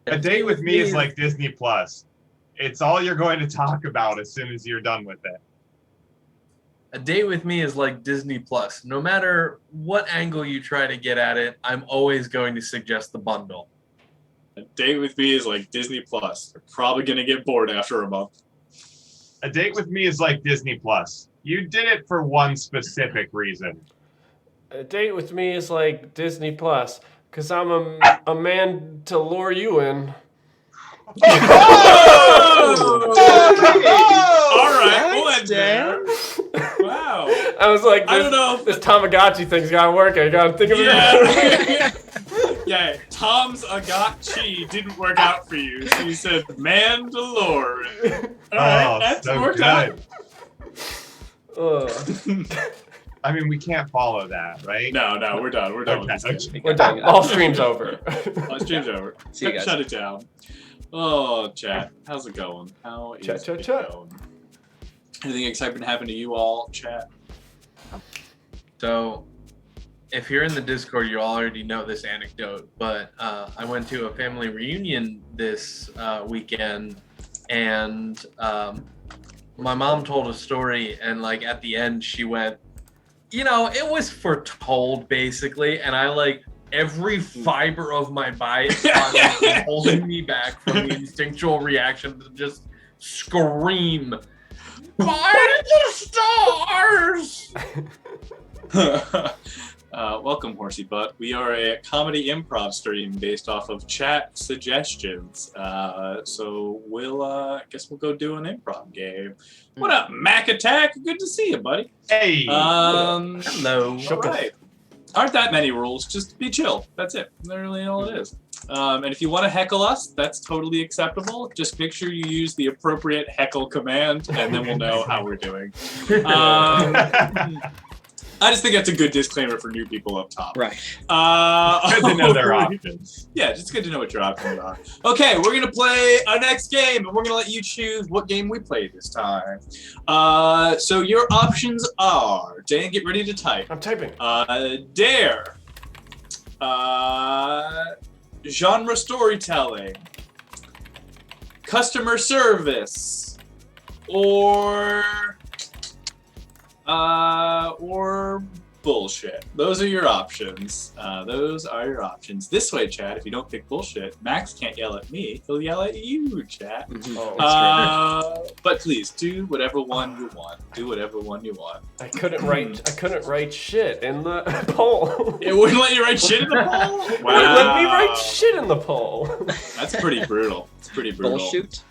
A date with me is like Disney Plus. It's all you're going to talk about as soon as you're done with it. A date with me is like Disney Plus. No matter what angle you try to get at it, I'm always going to suggest the bundle. A date with me is like Disney Plus. You're probably gonna get bored after a month. A date with me is like Disney Plus. You did it for one specific reason. A date with me is like Disney Plus, because I'm a man to lure you in. All right, we'll end there. Wow. I was like, I don't know. This Tamagotchi thing's gotta work. I gotta think of it. Yeah, Tom's Agachi didn't work out for you, so you said Mandalorian. All right, that's so worked good. Ugh. I mean, we can't follow that, right? No, we're done. We're done with this Okay. game. We're done. All stream's over. Oh, stream's over. See you guys. Shut it down. Oh, chat. How's it going? How is Chat. it going? Anything exciting happen to you all, chat? So, if you're in the Discord, you already know this anecdote, but I went to a family reunion this weekend, and my mom told a story, and like at the end, she went, you know, it was foretold basically, and I like every fiber of my body was holding me back from the instinctual reaction to just scream, "Fire the stars!" Welcome, Horsey Butt. We are a comedy improv stream based off of chat suggestions. So we'll, I guess we'll go do an improv game. What up, Mac Attack? Good to see you, buddy. Hey. Hello. All right. Aren't that many rules? Just be chill. That's it. That's really all it is. And if you want to heckle us, that's totally acceptable. Just make sure you use the appropriate heckle command, and then we'll know how we're doing. I just think that's a good disclaimer for new people up top. Right. Good to know their options. Yeah, just good to know what your options are. Okay, we're gonna play our next game, and we're gonna let you choose what game we play this time. So your options are, Dan, get ready to type. I'm typing. Dare. Genre storytelling. Customer service. Or bullshit. Those are your options. This way, chat. If you don't pick bullshit, Max can't yell at me. He'll yell at you, chat. But please do whatever one you want. Do whatever one you want. I couldn't write shit in the poll. It wouldn't let you write shit in the poll? It wouldn't let me write shit in the poll. That's pretty brutal. It's pretty brutal. Bullshit.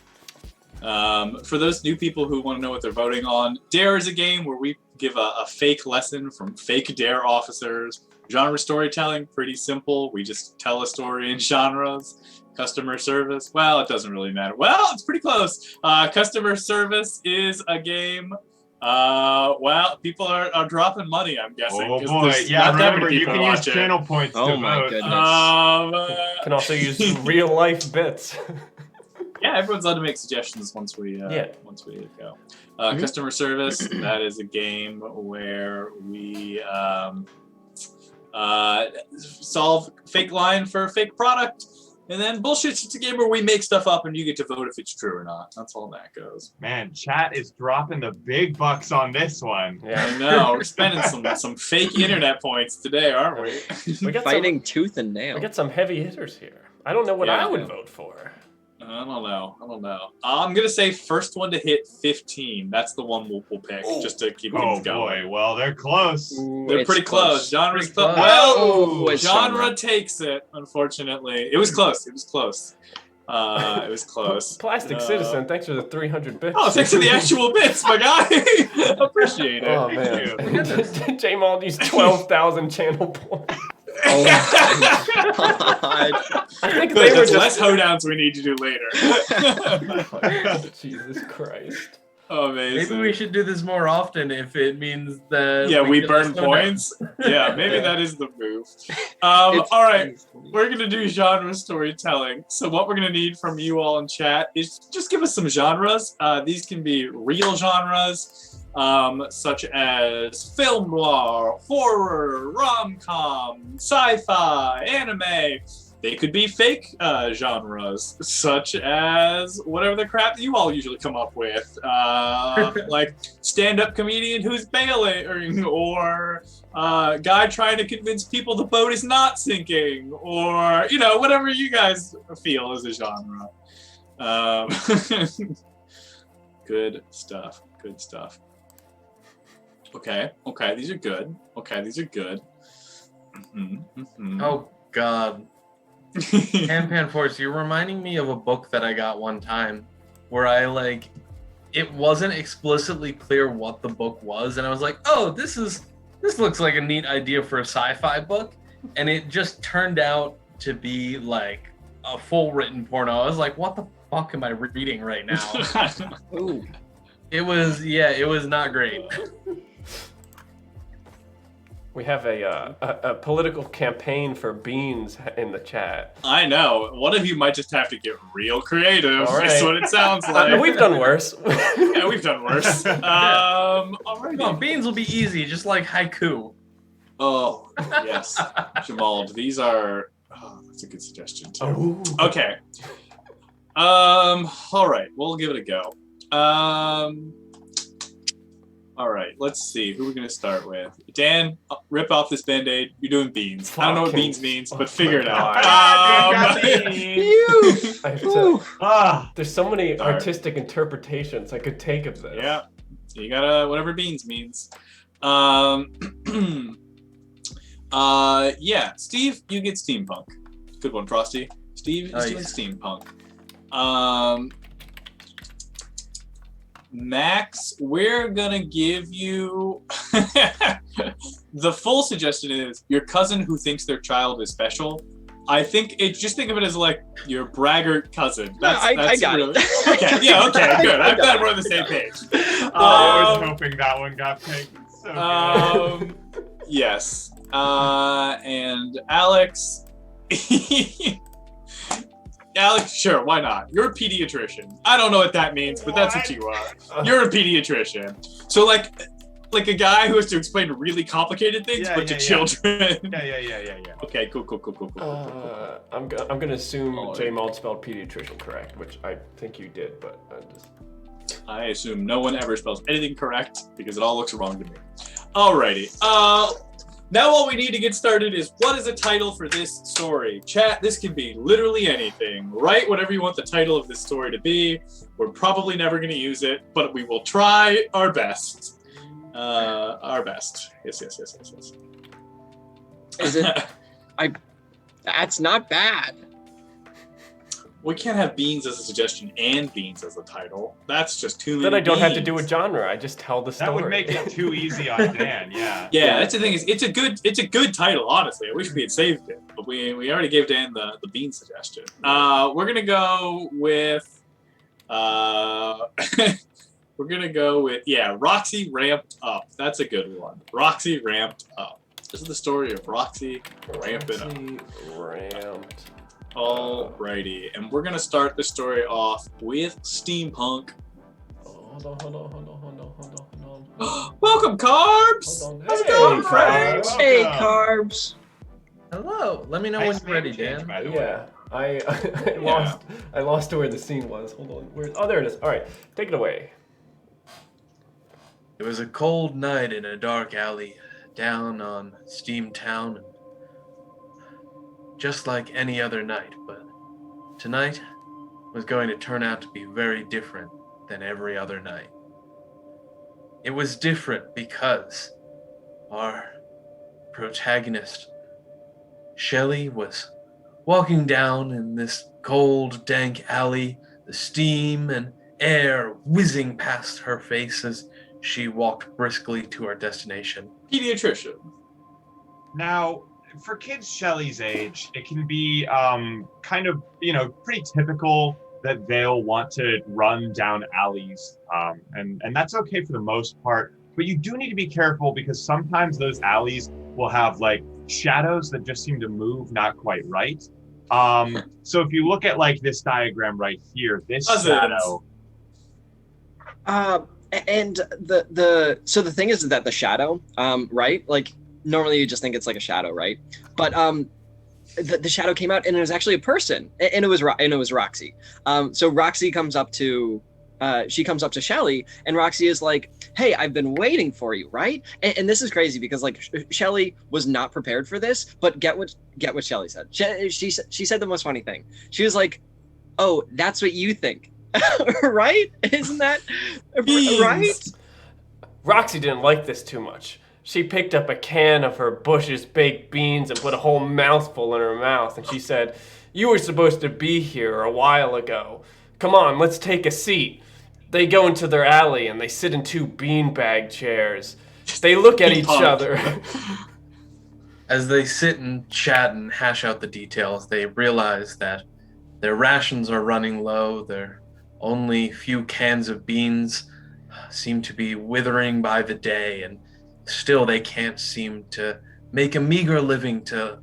For those new people who want to know what they're voting on, Dare is a game where we give a fake lesson from fake Dare officers. Genre storytelling, pretty simple. We just tell a story in genres. Customer service, well, it doesn't really matter. Well, it's pretty close. Customer service is a game. Well, people are dropping money, I'm guessing. Oh boy, yeah, remember, you can use channel points to Oh my vote. goodness. Can also use real life bits. Yeah, everyone's allowed to make suggestions once we go. Customer service, that is a game where we solve fake line for a fake product. And then bullshit's just a game where we make stuff up and you get to vote if it's true or not. That's all that goes. Man, chat is dropping the big bucks on this one. Yeah, I know. We're spending some fake internet points today, aren't we? We got Fighting tooth and nail. We got some heavy hitters here. I don't know what I would vote for. I don't know. I'm going to say first one to hit 15. That's the one we'll pick just to keep things going. Boy, well, they're close. They're pretty close. Genre's close. Well, genre takes it, unfortunately. It was close. It was close. Plastic Citizen, thanks for the 300 bits. Oh, thanks for the actual bits, my guy. Appreciate it. Oh, man. J-Mal used 12,000 channel points. Oh my God. I think Good, they were that's just... less hoedowns we need to do later. Jesus Christ. Amazing. Maybe we should do this more often if it means that. Yeah, we get burn less points. Yeah, maybe that is the move. All right, we're gonna do genre storytelling. So what we're gonna need from you all in chat is just give us some genres. These can be real genres, such as film noir, horror, rom-com, sci-fi, anime. They could be fake genres, such as whatever the crap you all usually come up with, like stand-up comedian who's bailing, or guy trying to convince people the boat is not sinking, or whatever you guys feel is a genre. Good stuff. Good stuff. Okay, these are good. Oh God. Pan Force, you're reminding me of a book that I got one time where it wasn't explicitly clear what the book was, and I was like, oh, this looks like a neat idea for a sci-fi book, and it just turned out to be like a full written porno. I was like, what the fuck am I reading right now? Ooh. It was not great. We have a political campaign for beans in the chat. I know. One of you might just have to get real creative. All right. That's what it sounds like. We've done worse. Yeah, we've done worse. Alrighty. No, beans will be easy, just like haiku. Oh, yes. Jamal, these are... Oh, that's a good suggestion, too. Ooh. Okay. All right. We'll give it a go. All right, let's see. Who are we going to start with? Dan, rip off this Band-Aid. You're doing beans. I don't know what beans means, but figure it out. There's so many artistic interpretations I could take of this. Yeah, you gotta, whatever beans means. Yeah, Steve, you get steampunk. Good one, Frosty. Steve is doing steampunk. Max, we're gonna give you the full suggestion is your cousin who thinks their child is special. I think just think of it as like your braggart cousin. I got really, it. Okay, yeah, okay, good. I'm glad we're on the same page. I was hoping that one got picked. It's so good. Yes. And Alex. Alex, sure, why not? You're a pediatrician. I don't know what that means, but that's what you are. You're a pediatrician. So like a guy who has to explain really complicated things, but to children. Yeah. Okay, cool. I'm gonna assume J Mauld spelled pediatrician correct, which I think you did, but I assume no one ever spells anything correct because it all looks wrong to me. Alrighty. Now all we need to get started is what is a title for this story? Chat, this can be literally anything. Write whatever you want the title of this story to be. We're probably never going to use it, but we will try our best. Our best. Yes. Is it? That's not bad. We can't have beans as a suggestion and beans as a title. That's just too many. Then I don't have to beans. do a genre. I just tell the story. That would make it too easy on Dan. Yeah. Yeah, that's the thing. It's a good title. Honestly, I wish we had saved it, but we already gave Dan the bean suggestion. We're gonna go with Roxy ramped up. That's a good one. Roxy ramped up. This is the story of Roxy ramping up. Ramped. Alrighty, and we're gonna start the story off with steampunk. Hold on. Welcome, Carbs. Hold on. How's it going, friends? Hey, Carbs. Hello. Let me know when you're ready, Dan. By the way. Yeah, I lost to where the scene was. Hold on. There it is. All right, take it away. It was a cold night in a dark alley down on Steamtown. Just like any other night, but tonight was going to turn out to be very different than every other night. It was different because our protagonist, Shelley, was walking down in this cold, dank alley, the steam and air whizzing past her face as she walked briskly to our destination. Pediatrician. Now, for kids Shelley's age, it can be kind of, pretty typical that they'll want to run down alleys. And that's okay for the most part. But you do need to be careful because sometimes those alleys will have like shadows that just seem to move not quite right. So if you look at like this diagram right here, this shadow. And so the thing is that the shadow, right? Like normally you just think it's like a shadow, right? But the shadow came out, and it was actually a person, and it was Roxy. So Roxy comes up to Shelly, and Roxy is like, "Hey, I've been waiting for you, right?" And this is crazy because like Shelly was not prepared for this, but get what Shelly said. She said the most funny thing. She was like, "Oh, that's what you think." Right? Isn't that right? Roxy didn't like this too much. She picked up a can of her Bush's baked beans and put a whole mouthful in her mouth, and she said, "You were supposed to be here a while ago. Come on, let's take a seat." They go into their alley and they sit in 2 beanbag chairs. They look at each other. As they sit and chat and hash out the details, they realize that their rations are running low. Their only few cans of beans seem to be withering by the day, and still they can't seem to make a meager living to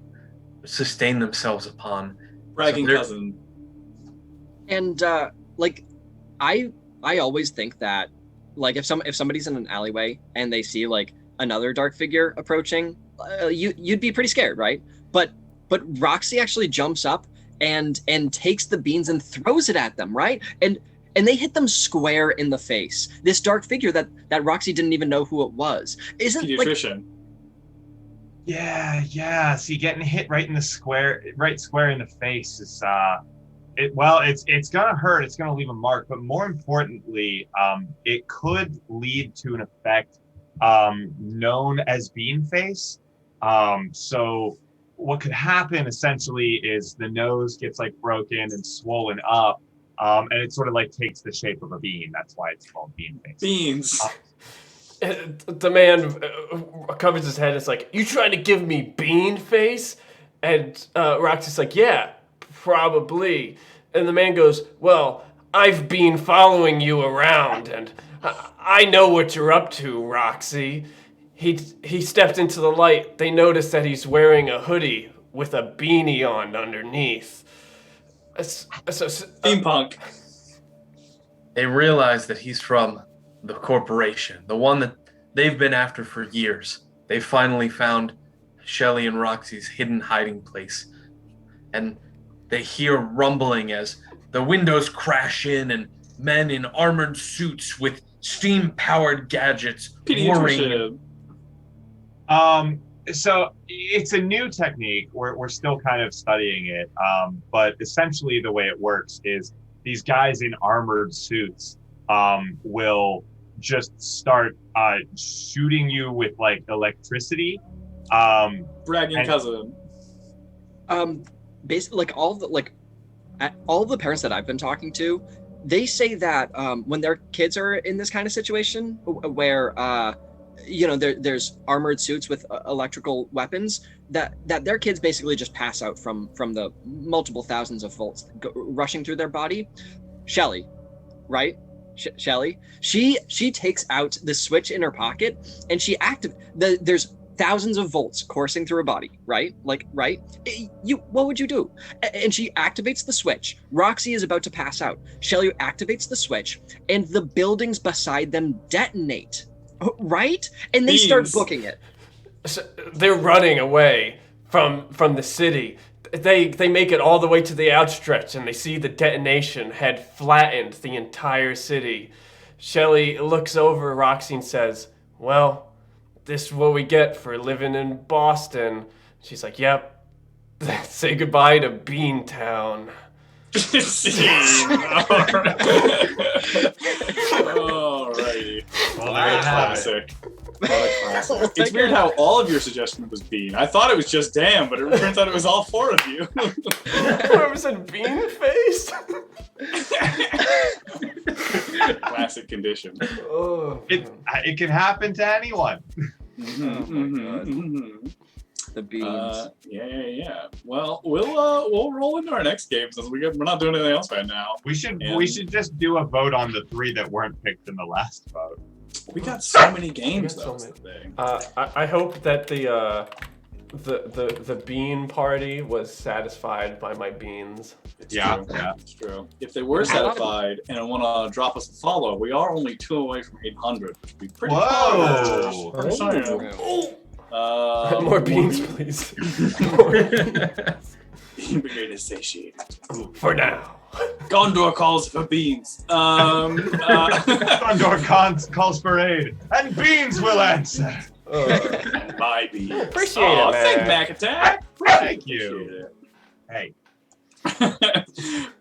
sustain themselves upon. Bragging So cousin. And like I always think that like if somebody's in an alleyway and they see like another dark figure approaching, you'd be pretty scared, right? But Roxy actually jumps up and takes the beans and throws it at them, right? And they hit them square in the face. This dark figure that Roxy didn't even know who it was. Isn't Pediatrician. Yeah. See, getting hit right square in the face is it's gonna hurt. It's gonna leave a mark. But more importantly, it could lead to an effect known as bean face. So what could happen essentially is the nose gets like broken and swollen up. And it sort of like takes the shape of a bean. That's why it's called bean face. Beans. The man covers his head. It's like, "You trying to give me bean face?" And Roxy's like, "Yeah, probably." And the man goes, "Well, I've been following you around, and I know what you're up to, Roxy." He stepped into the light. They noticed that he's wearing a hoodie with a beanie on underneath. Steampunk. They realize that he's from the corporation, the one that they've been after for years. They finally found Shelly and Roxy's hidden hiding place. And they hear rumbling as the windows crash in and men in armored suits with steam-powered gadgets whirring. So it's a new technique. We're still kind of studying it. But essentially the way it works is these guys in armored suits will just start shooting you with like electricity. Bragging cousin. Basically, like all the parents that I've been talking to, they say that when their kids are in this kind of situation where there's armored suits with electrical weapons, that their kids basically just pass out from the multiple thousands of volts rushing through their body. Shelly, right? Shelly, she takes out the switch in her pocket and she there's thousands of volts coursing through her body, right? Like, right? What would you do? And she activates the switch. Roxy is about to pass out. Shelly activates the switch, and the buildings beside them detonate, right? And they start booking it. So they're running away from the city. They make it all the way to the outstretch, and they see the detonation had flattened the entire city. Shelly looks over Roxy and says, "Well, this is what we get for living in Boston." She's like, "Yep, say goodbye to Beantown." Alrighty. Well, classic. It's weird how all of your suggestion was Bean. I thought it was just Dan, but it turns out it was all 4 of you. Whoever said bean face? Classic condition. Oh, it can happen to anyone. The beans. Yeah. Well, we'll roll into our next game since we're not doing anything else right now. We should just do a vote on the 3 that weren't picked in the last vote. We got so many games though. I hope that the bean party was satisfied by my beans. It's true. If they were satisfied and want to drop us a follow, we are only 2 away from 800, which would be pretty Whoa! More beans, please. Inebriated satiated. For now. Gondor calls for beans. Condor calls for aid, and beans will answer. My beans. Appreciate Oh, it, man. thank back attack. Thank you. Appreciate it. Hey,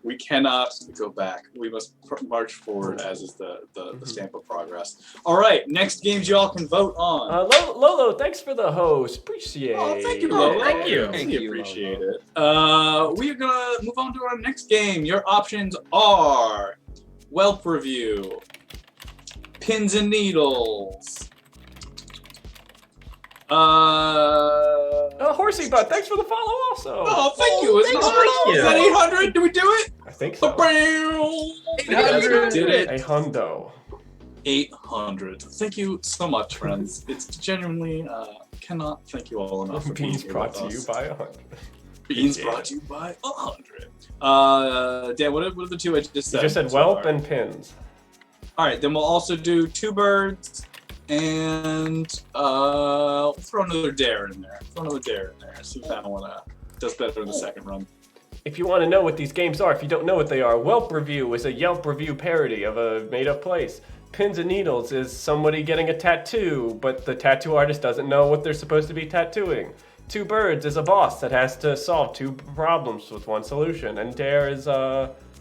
We cannot go back. We must march forward, as is the stamp of progress. All right, next games y'all can vote on. Lolo, thanks for the host. Appreciate Oh, thank you, it. Lolo. thank you. Thank We you, appreciate Lolo. it. We are gonna move on to our next game. Your options are Whelp Review, Pins and Needles. Horsey Butt, thanks for the follow also. Oh, thank you. Is that 800? Did we do it? I think so. 800. Did it. A hundo. 800. Thank you so much, friends. It's genuinely cannot thank you all enough. For Beans being here brought with to us. you by 100. Beans brought to you by 100. Dan, what are the two I just said? You just said so whelp far? and pins. All right, then we'll also do two birds and we'll throw another dare in there. See if that one does better in the second run. If you want to know what these games are, if you don't know what they are, Whelp Review is a Yelp review parody of a made-up place. Pins and Needles is somebody getting a tattoo, but the tattoo artist doesn't know what they're supposed to be tattooing. Two Birds is a boss that has to solve two problems with one solution. And Dare is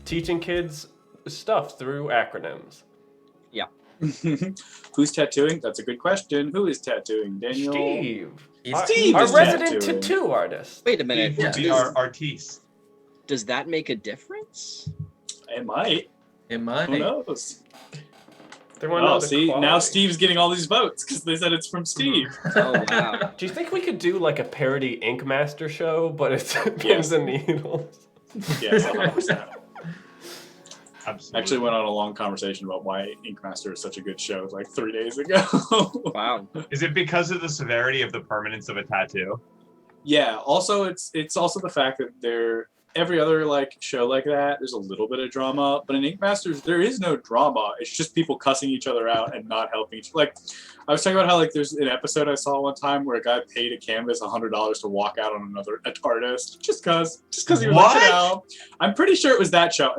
teaching kids stuff through acronyms. Yeah. Who's tattooing? That's a good question. Who is tattooing? Daniel? Steve. Steve Our is resident tattooing. tattoo artist. Wait a minute. would be our artiste. Does that make a difference? It might. It might. Who knows? They want to know Oh, the see, now quality. Steve's getting all these votes because they said it's from Steve. Oh wow. Do you think we could do like a parody Ink Master show, but it's Pins and Needles? Yes, 100%. Absolutely. Actually went on a long conversation about why Ink Master is such a good show like 3 days ago. Wow. Is it because of the severity of the permanence of a tattoo? Yeah, also it's also the fact that every other like show like that, there's a little bit of drama, but in Ink Masters there is no drama. It's just people cussing each other out and not helping each. Like I was talking about how like there's an episode I saw one time where a guy paid a canvas $100 to walk out on another artist just cause he was What? like, you know. I'm pretty sure it was that show.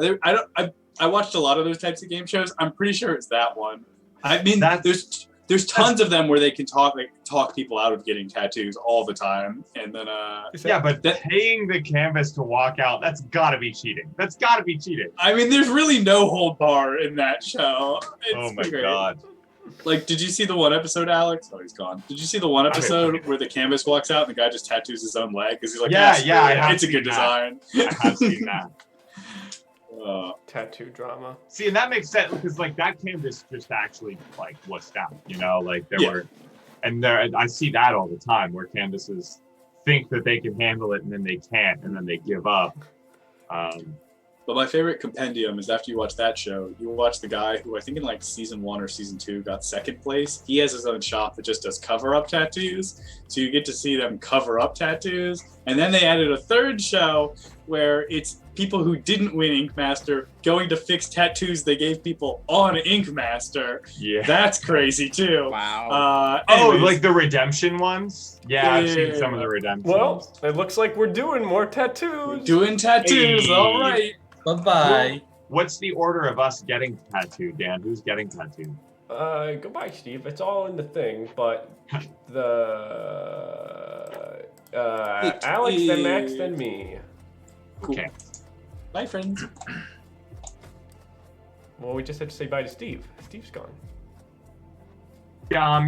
I watched a lot of those types of game shows. I'm pretty sure it's that one. I mean, there's tons of them where they can talk people out of getting tattoos all the time, and then Yeah, but paying the canvas to walk out, that's gotta be cheating. I mean, there's really no hold bar in that show. It's Oh my great. god. Like, did you see the one episode, Alex? Oh, he's gone. Did you see the one episode where the canvas walks out and the guy just tattoos his own leg because he's like, Yeah, "Yes, I have it's a good seen that. design." I have seen that. Tattoo drama. See, and that makes sense because like that canvas just actually like wussed out, you know, like I see that all the time where canvases think that they can handle it and then they can't and then they give up. But my favorite compendium is after you watch that show, you watch the guy who I think in like season 1 or season 2 got second place. He has his own shop that just does cover-up tattoos. So you get to see them cover up tattoos. And then they added a third show where it's people who didn't win Ink Master going to fix tattoos they gave people on Ink Master. Yeah. That's crazy too. Wow. Anyways, like the redemption ones? Yeah, I've seen Yeah. some of the redemption Well, ones. it looks like we're doing more tattoos. doing tattoos, Hey. all right. Bye-bye. What's the order of us getting tattooed, Dan? Who's getting tattooed? Goodbye, Steve. It's all in the thing, but the Alex, then Max, then me. Cool. Okay. Bye, friends. Well, we just had to say bye to Steve. Steve's gone.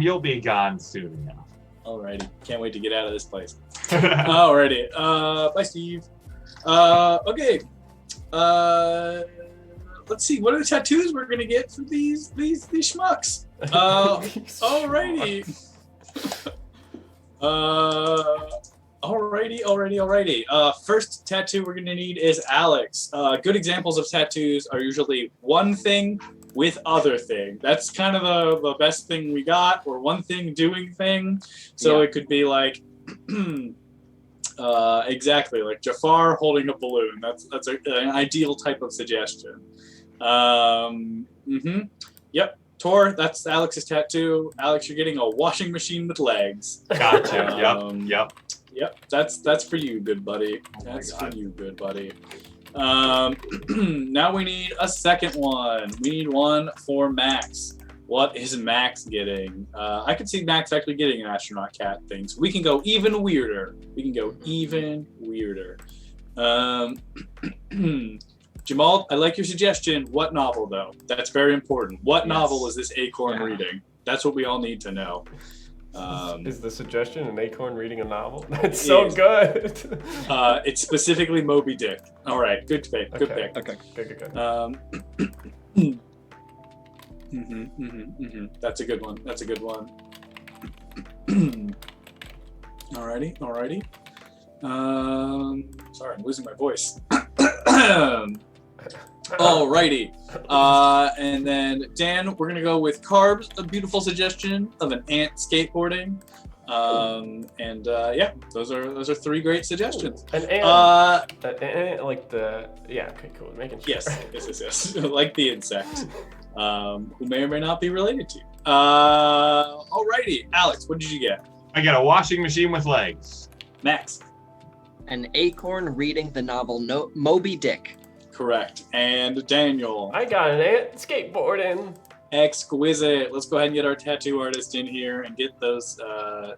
You'll be gone soon enough. Alrighty. Can't wait to get out of this place. Alrighty. Bye, Steve. Okay. Let's see. What are the tattoos we're gonna get for these schmucks? Alrighty. Alrighty. First tattoo we're gonna need is Alex. Good examples of tattoos are usually one thing with other thing. That's kind of the best thing we got, or one thing doing thing. So it could be like, exactly, like Jafar holding a balloon. That's an ideal type of suggestion. Yep. Tor, that's Alex's tattoo. Alex, you're getting a washing machine with legs. Gotcha. Yep. Yep, that's for you, good buddy. Oh my That's for God. you, good buddy. Now we need a second one. We need one for Max. What is Max getting? I could see Max actually getting an astronaut cat thing. So we can go even weirder. Jamal, I like your suggestion. What novel, though? That's very important. What novel is this acorn reading? That's what we all need to know. Is the suggestion an acorn reading a novel? That's so good. It's specifically Moby Dick. All right, good pick. Good pick. Okay. Good. That's a good one. Alrighty. Sorry, I'm losing my voice. Alrighty. And then Dan, we're gonna go with Carbs, a beautiful suggestion of an ant skateboarding. Those are three great suggestions. An ant, like the okay, cool. Making sure. Yes. Like the insect, who may or may not be related to you. Alrighty, Alex, what did you get? I got a washing machine with legs. Max. An acorn reading the novel Moby Dick. Correct. And Daniel. I got an ant skateboarding. Exquisite. Let's go ahead and get our tattoo artist in here and get those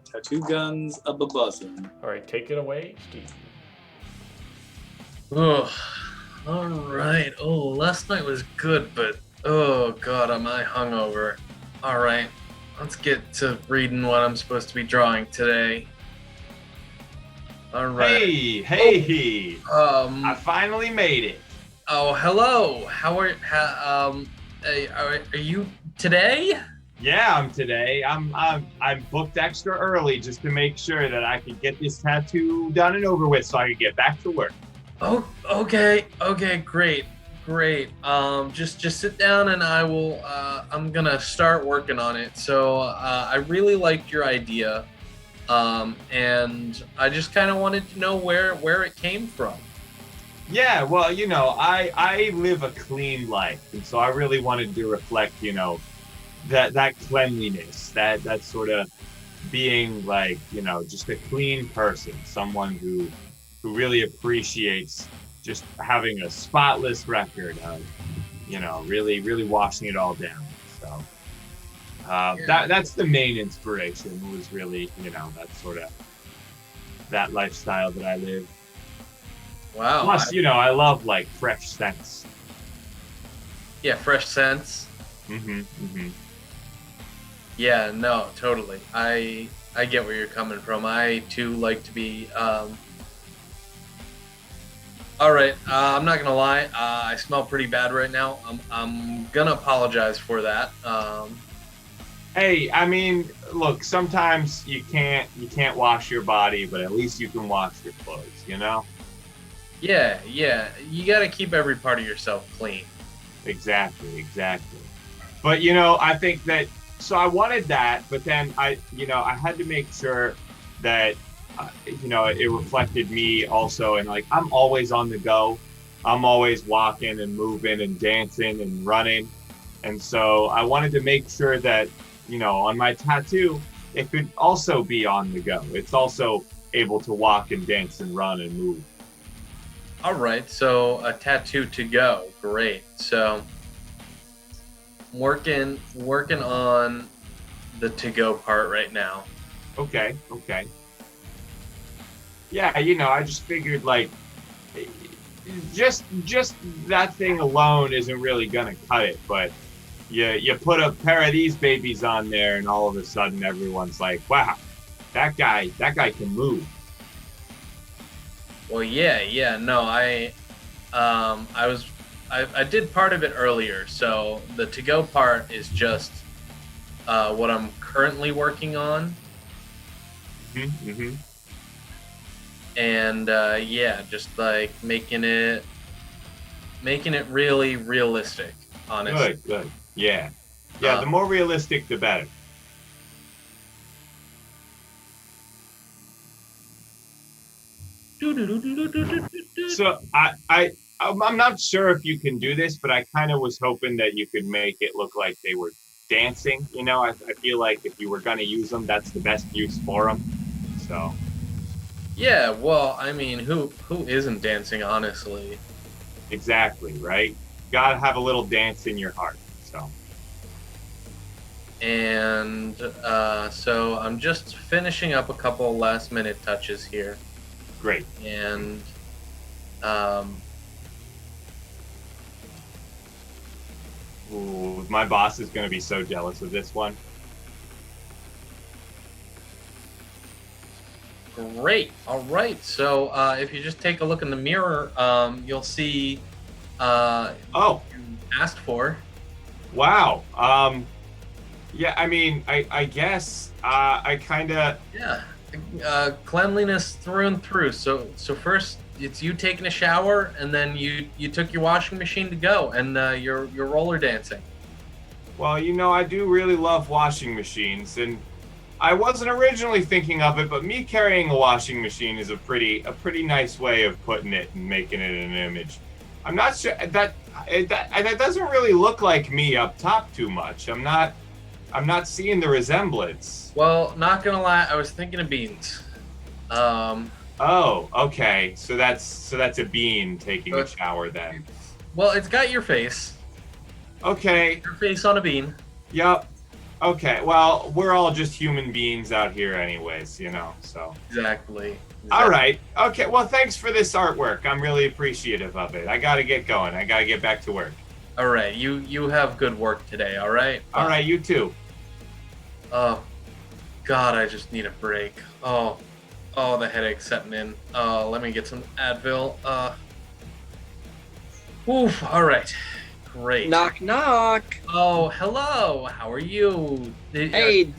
tattoo guns a-buzzing. All right, take it away, Steve. Oh, all right. Oh, last night was good, but oh god, am I hungover. All right, let's get to reading what I'm supposed to be drawing today. All right. Hey. I I finally made it. Oh, hello. How are you today? Yeah, I'm today. I'm booked extra early just to make sure that I could get this tattoo done and over with so I could get back to work. Oh, okay, great. Just sit down and I will. I'm gonna start working on it. So I really liked your idea, and I just kind of wanted to know where it came from. Yeah, well, I live a clean life, and so I really wanted to reflect, that cleanliness, that sort of being like, just a clean person, someone who really appreciates just having a spotless record of, really washing it all down. So that's the main inspiration, was really, that lifestyle that I live. Wow. Plus, I love like fresh scents. Yeah, fresh scents. Yeah, no, totally. I get where you're coming from. I too like to be. All right, I'm not gonna lie. I smell pretty bad right now. I'm gonna apologize for that. Hey, I mean, look, sometimes you can't wash your body, but at least you can wash your clothes, Yeah, you got to keep every part of yourself clean. Exactly. But I think that, so I wanted that, but then I had to make sure that it reflected me also, and like I'm always on the go. I'm always walking and moving and dancing and running, and so I wanted to make sure that on my tattoo it could also be on the go. It's also able to walk and dance and run and move. All right, so a tattoo to go. Great. So working on the to go part right now. Okay. Yeah, I just figured like just that thing alone isn't really gonna cut it, but you put a pair of these babies on there and all of a sudden everyone's like, wow, that guy can move. Well, yeah. No, I did part of it earlier. So the to go part is just what I'm currently working on. And just like making it really realistic, honestly. Good. Yeah. The more realistic, the better. So I'm not sure if you can do this, but I kind of was hoping that you could make it look like they were dancing. I feel like if you were going to use them, that's the best use for them. So Yeah, well, I mean, who isn't dancing, honestly? Exactly, right? Gotta have a little dance in your heart. So And so I'm just finishing up a couple last minute touches here, great. and um, Ooh, my boss is gonna be so jealous of this one. great. All right. So if you just take a look in the mirror, you'll see Oh, you asked for. wow. Yeah, I mean, I guess I kind of. Yeah, cleanliness through and through. So first it's you taking a shower, and then you took your washing machine to go, and you're roller dancing. Well, I do really love washing machines, and I wasn't originally thinking of it, but me carrying a washing machine is a pretty nice way of putting it and making it an image. I'm not sure that doesn't really look like me up top too much. I'm not seeing the resemblance. Well, not gonna lie, I was thinking of beans. Oh, okay. So that's a bean taking a shower then. Well, it's got your face. Okay. Your face on a bean. Yep. Okay. Well, we're all just human beings out here anyways, so. Exactly. All right. Okay. Well, thanks for this artwork. I'm really appreciative of it. I got to get going. I got to get back to work. All right. You have good work today. All right. All right. You too. Oh, God, I just need a break. Oh, the headache's setting in. Let me get some Advil. Oof. All right. Great. Knock, knock. Oh, hello. How are you? Hey,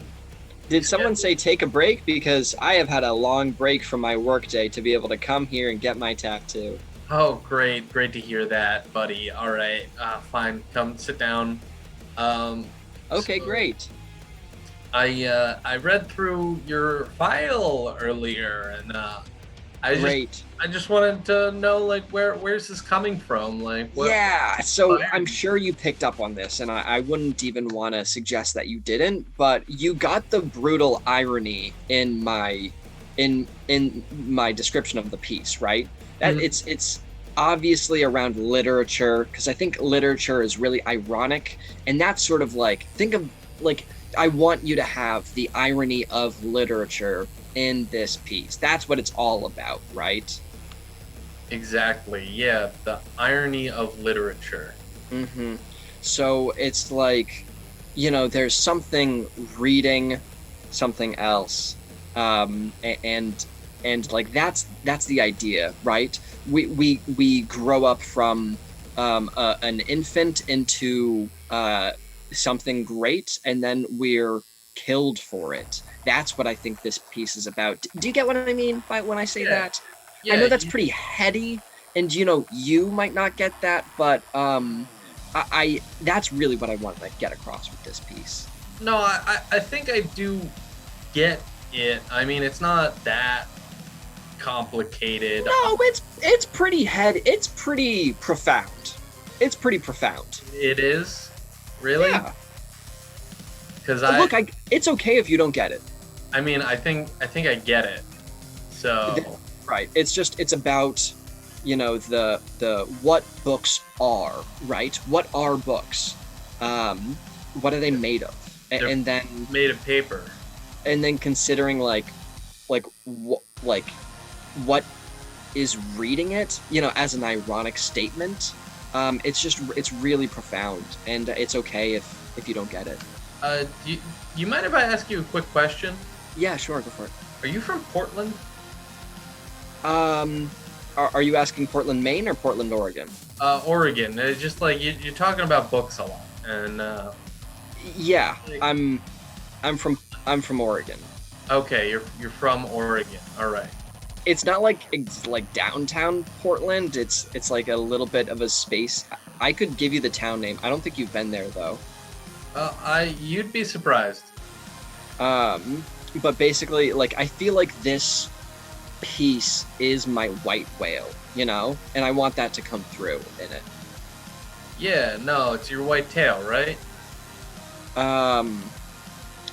did someone say take a break? Because I have had a long break from my workday to be able to come here and get my tattoo. Oh, great. Great to hear that, buddy. All right. Fine. Come sit down. Okay, so great. I read through your file earlier, and I just wanted to know, like, where's this coming from? Like, what? Yeah, so I'm sure you picked up on this, and I wouldn't even want to suggest that you didn't, but you got the brutal irony in my description of the piece, right? That it's obviously around literature, because I think literature is really ironic, and that's sort of like, think of like, I want you to have the irony of literature in this piece. That's what it's all about, right? Exactly. Yeah, the irony of literature. Mm-hmm. So it's like, there's something reading something else, and like that's the idea, right? We grow up from an infant into something great, and then we're killed for it. That's what I think this piece is about. Do you get what I mean by when I say that? Yeah, I know that's pretty heady, and you might not get that, but I that's really what I want to get across with this piece. No, I think I do get it. I mean, it's not that complicated. No, it's pretty it's pretty profound. It's pretty profound. It is? Really? Yeah. Because Look, it's okay if you don't get it. I mean, I think I get it. So right. It's about, the what books are, right? What are books? What are they made of? And then made of paper. And then considering what is reading it, as an ironic statement. It's really profound, and it's okay if you don't get it. You mind if I ask you a quick question? Yeah, sure, go for it. Are you from Portland? Are you asking Portland, Maine, or Portland, Oregon? Oregon. It's just like you're talking about books a lot, and yeah, I'm from Oregon. Okay, you're from Oregon. All right. It's not like downtown Portland. It's like a little bit of a space. I could give you the town name. I don't think you've been there though. You'd be surprised. But basically, I feel like this piece is my white whale, and I want that to come through in it. Yeah, no, it's your white tail, right? Oh,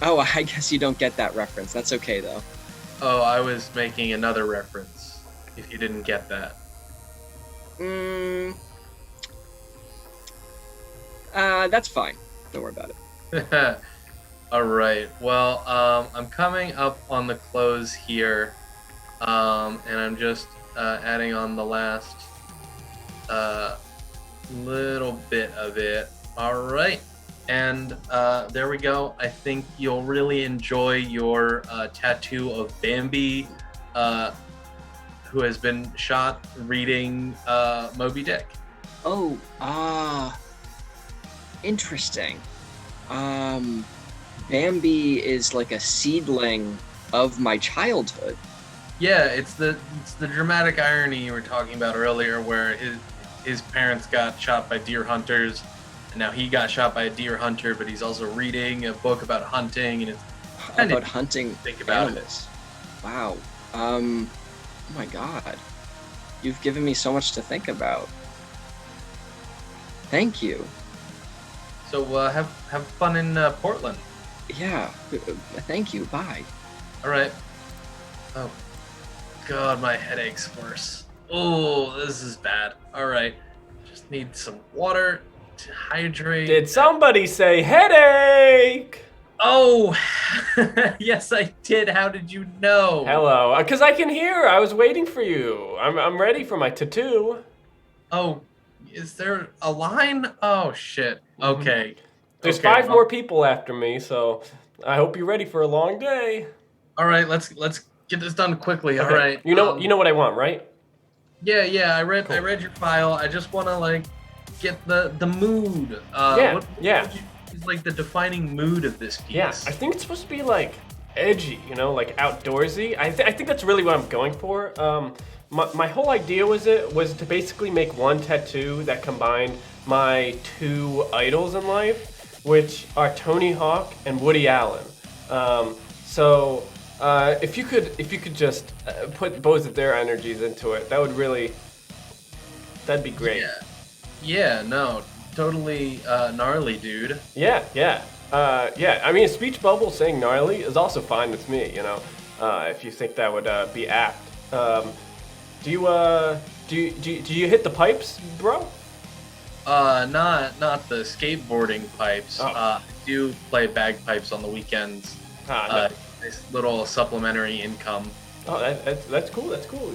I guess you don't get that reference. That's okay though. Oh, I was making another reference. If you didn't get that. That's fine. Don't worry about it. All right. Well, I'm coming up on the close here, and I'm just adding on the last little bit of it. All right. And there we go. I think you'll really enjoy your tattoo of Bambi, who has been shot reading Moby Dick. Oh, interesting. Bambi is like a seedling of my childhood. Yeah, it's the dramatic irony you were talking about earlier, where his parents got shot by deer hunters, and now he got shot by a deer hunter, but he's also reading a book about hunting, and it's kind About of hunting think about animals. Wow. Oh my god. You've given me so much to think about. Thank you. So have fun in Portland. Yeah. Thank you. Bye. All right. Oh God, my headache's worse. Oh, this is bad. All right, just need some water to hydrate. Did somebody say headache? Oh, yes, I did. How did you know? Hello, because I can hear. I was waiting for you. I'm ready for my tattoo. Oh, is there a line? Oh shit. Okay. There's Okay, 5 well, more people after me, so I hope you're ready for a long day. All right, let's get this done quickly. All Okay. right. You know what I want, right? Yeah. I read your file. I just want to like get the mood. Yeah. Is like the defining mood of this piece. Yeah, I think it's supposed to be like edgy, like outdoorsy. I think that's really what I'm going for. My whole idea was to basically make one tattoo that combined my 2 idols in life, which are Tony Hawk and Woody Allen. So if you could just put both of their energies into it, that'd be great. Yeah, no, totally gnarly, dude. Yeah. I mean, a speech bubble saying gnarly is also fine with me. If you think that would be apt. Do you hit the pipes, bro? Not the skateboarding pipes. Oh. I do play bagpipes on the weekends. No. Nice little supplementary income. Oh, that's cool. That's cool.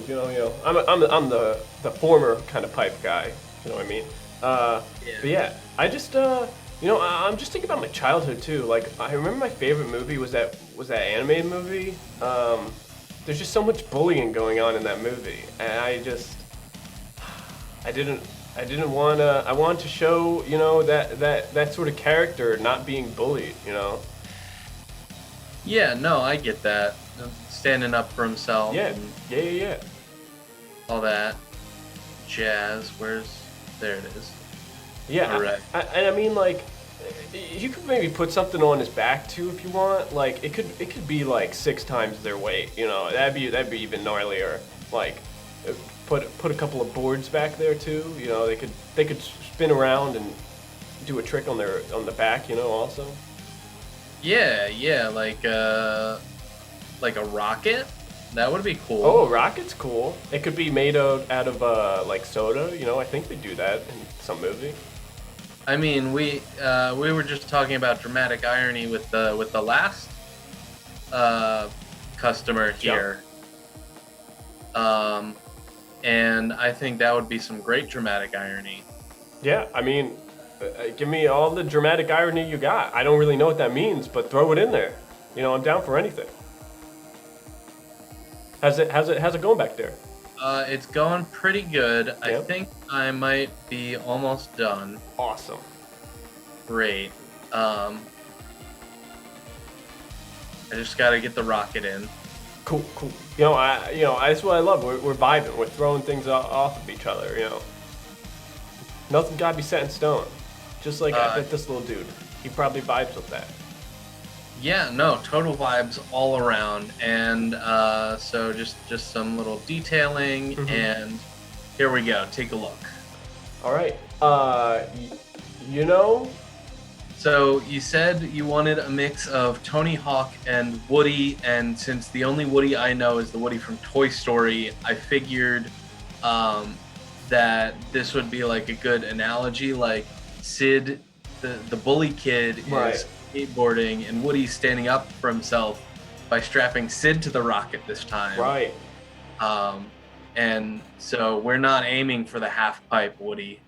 I'm the former kind of pipe guy. You know what I mean? But yeah, I just I'm just thinking about my childhood too. Like I remember my favorite movie was that animated movie. There's just so much bullying going on in that movie, and I wanted to show that sort of character not being bullied. Yeah, no, I get that. Standing up for himself. Yeah. And Yeah. all that jazz. There it is. Yeah. All right. I mean, like, you could maybe put something on his back too if you want. Like, it could be like 6 times their weight. That'd be even gnarlier. Like, put a couple of boards back there too. They could spin around and do a trick on the back. Also. Yeah, like a rocket. That would be cool. Oh, a rocket's cool. It could be made out of like soda. I think they do that in some movie. I mean, we were just talking about dramatic irony with the last customer here. And I think that would be some great dramatic irony. Yeah, I mean, give me all the dramatic irony you got. I don't really know what that means, but throw it in there. I'm down for anything. How's it going back there? It's going pretty good. Yep. I think I might be almost done. Awesome. Great. I just got to get the rocket in. Cool. That's what I love. We're vibing. We're throwing things off of each other. Nothing gotta be set in stone. Just like I bet this little dude. He probably vibes with that. Yeah, no, total vibes all around, and so just some little detailing, and here we go. Take a look. All right. So you said you wanted a mix of Tony Hawk and Woody, and since the only Woody I know is the Woody from Toy Story, I figured that this would be like a good analogy. Like Sid, the bully kid, is skateboarding, and Woody's standing up for himself by strapping Sid to the rocket this time. Right. And so we're not aiming for the half pipe, Woody.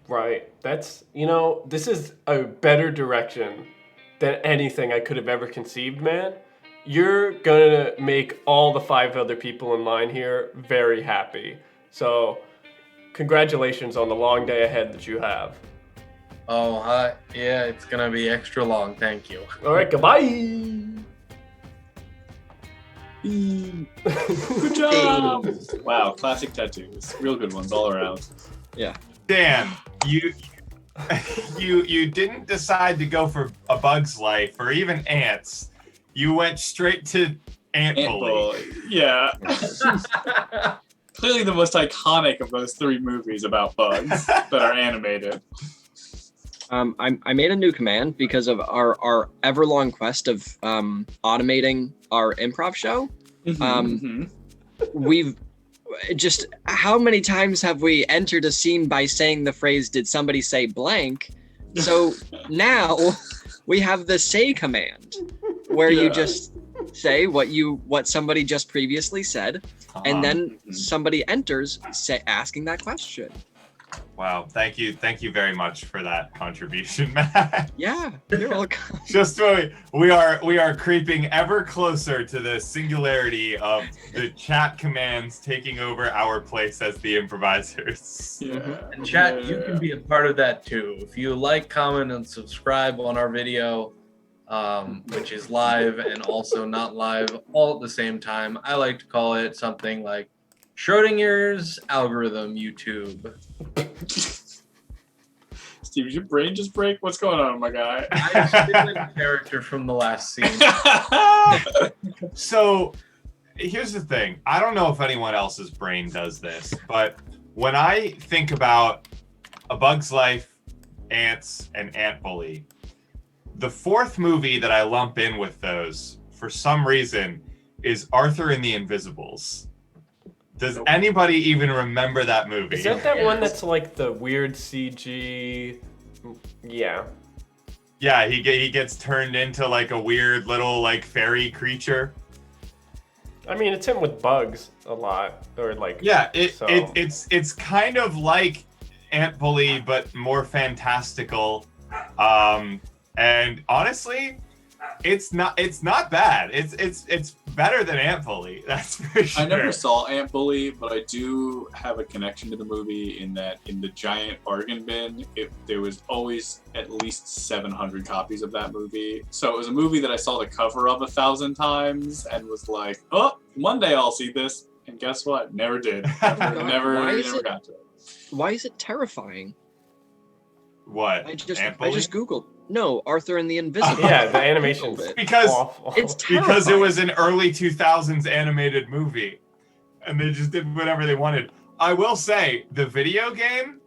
Right. That's, this is a better direction than anything I could have ever conceived, man. You're gonna make all the 5 other people in line here very happy. So, congratulations on the long day ahead that you have. Oh, yeah, it's gonna be extra long, thank you. All right, goodbye. Good job! Wow, classic tattoos. Real good ones all around. Yeah. Dan, you didn't decide to go for A Bug's Life or even Ants. You went straight to Ant Bully. Yeah. Clearly the most iconic of those 3 movies about bugs that are animated. I made a new command because of our ever-long quest of automating our improv show. We've just, how many times have we entered a scene by saying the phrase, "Did somebody say blank?" So now we have the say command where you just say what somebody just previously said, and then somebody enters asking that question. Wow, thank you very much for that contribution, Matt. Yeah, you're welcome. Just we are creeping ever closer to the singularity of the chat commands taking over our place as the improvisers. Yeah. And chat, you can be a part of that too. If you like, comment, and subscribe on our video, which is live and also not live all at the same time. I like to call it something like Schrodinger's algorithm YouTube. Steve, did your brain just break? What's going on, my guy? I'm still in character from the last scene. So here's the thing. I don't know if anyone else's brain does this, but when I think about A Bug's Life, Ants, and Ant Bully, the 4th movie that I lump in with those, for some reason, is Arthur and the Invisibles. Does anybody even remember that movie? Is that one that's like the weird CG? Yeah. Yeah, he gets turned into like a weird little like fairy creature. I mean, it's him with bugs a lot, or like. Yeah, it's kind of like Ant Bully, but more fantastical. And honestly, it's not bad. It's better than Ant Bully. That's for sure. I never saw Ant Bully, but I do have a connection to the movie in that in the giant bargain bin, there was always at least 700 copies of that movie. So it was a movie that I saw the cover of 1,000 times and was like, oh, one day I'll see this. And guess what? Never did. Never got to it. Why is it terrifying? What? I just Googled. No, Arthur and the Invisible. Yeah, the animation's because awful. It's terrifying. Because it was an early 2000s animated movie, and they just did whatever they wanted. I will say the video game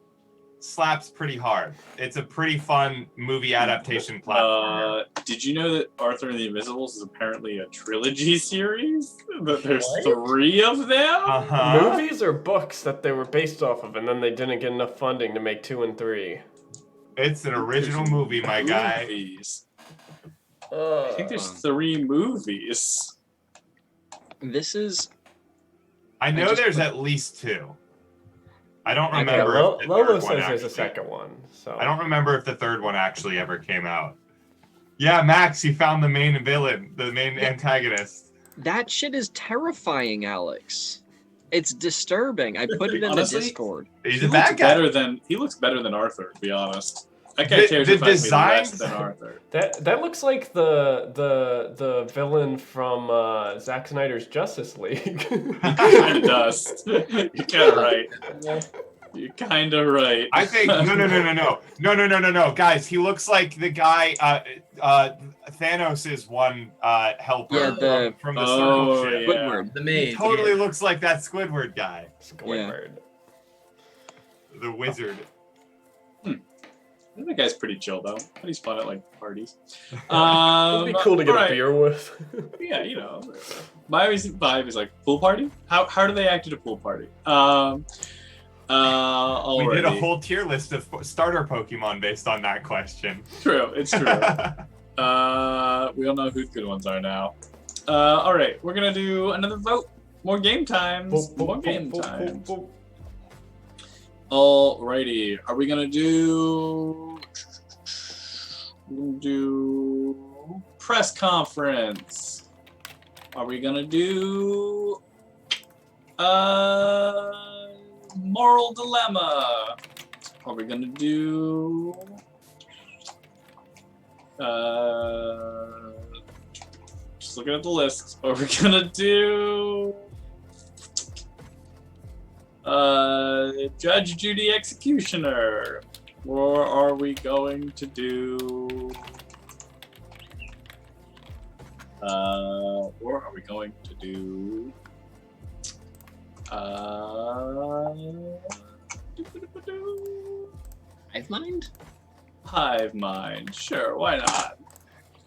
slaps pretty hard. It's a pretty fun movie adaptation platform. Did you know that Arthur and the Invisibles is apparently a trilogy series? That there's 3 of them? Movies or books that they were based off of, and then they didn't get enough funding to make 2 and 3. It's an original movie, my guy. I think there's 3 movies. This is. I know there's at least 2. I don't remember. Yeah, Lolo says there's a second one. So I don't remember if the 3rd one actually ever came out. Yeah, Max, you found the main villain, the main antagonist. That shit is terrifying, Alex. It's disturbing. I put it in Honestly, the Discord. He's a bad guy. He looks better than Arthur, to be honest. That guy cares about me less than Arthur. That looks like the villain from Zack Snyder's Justice League. He kind of does. You're kind of right. You're kind of right. I think no, guys. He looks like the guy. Thanos' one helper from the circle ship. Squidward. The maid. He totally looks like that Squidward guy. Squidward. The wizard. That guy's pretty chill though. He's fun at like parties. It'd be cool to get a beer with. Yeah, you know. My vibe is like pool party. How do they act at a pool party? We did a whole tier list of starter Pokemon based on that question. True, it's true. We all know who the good ones are now. All right, we're gonna do another vote. More game times. More game times. Alrighty, are we gonna do? We're gonna do press conference. Are we gonna do moral dilemma? Are we gonna do just looking at the list? Are we gonna do Judge, Judy, Executioner? Or are we going to do Hive mind? Hive Mind? Sure, why not?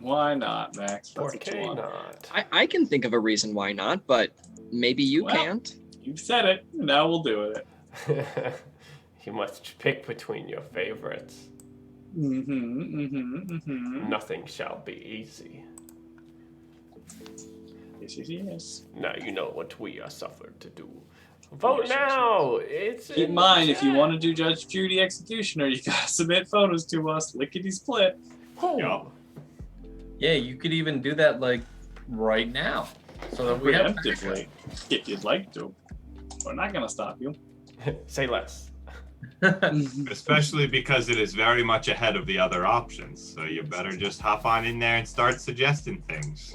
Why not, Max? That's what you want. not? I can think of a reason why not, but maybe you Well. can't. You've said it. Now we'll do it. You must pick between your favorites. Nothing shall be easy. Yes. Now you know what we are suffered to do. Vote now! It's Keep in mind, if you want to do Judge, Judy, Executioner, you gotta submit photos to us. Lickety split. to. Yeah, you could even do that like right now, so that we have Preemptively, if you'd like to. We're not gonna stop you. Say less. Especially because it is very much ahead of the other options. So you better just hop on in there and start suggesting things.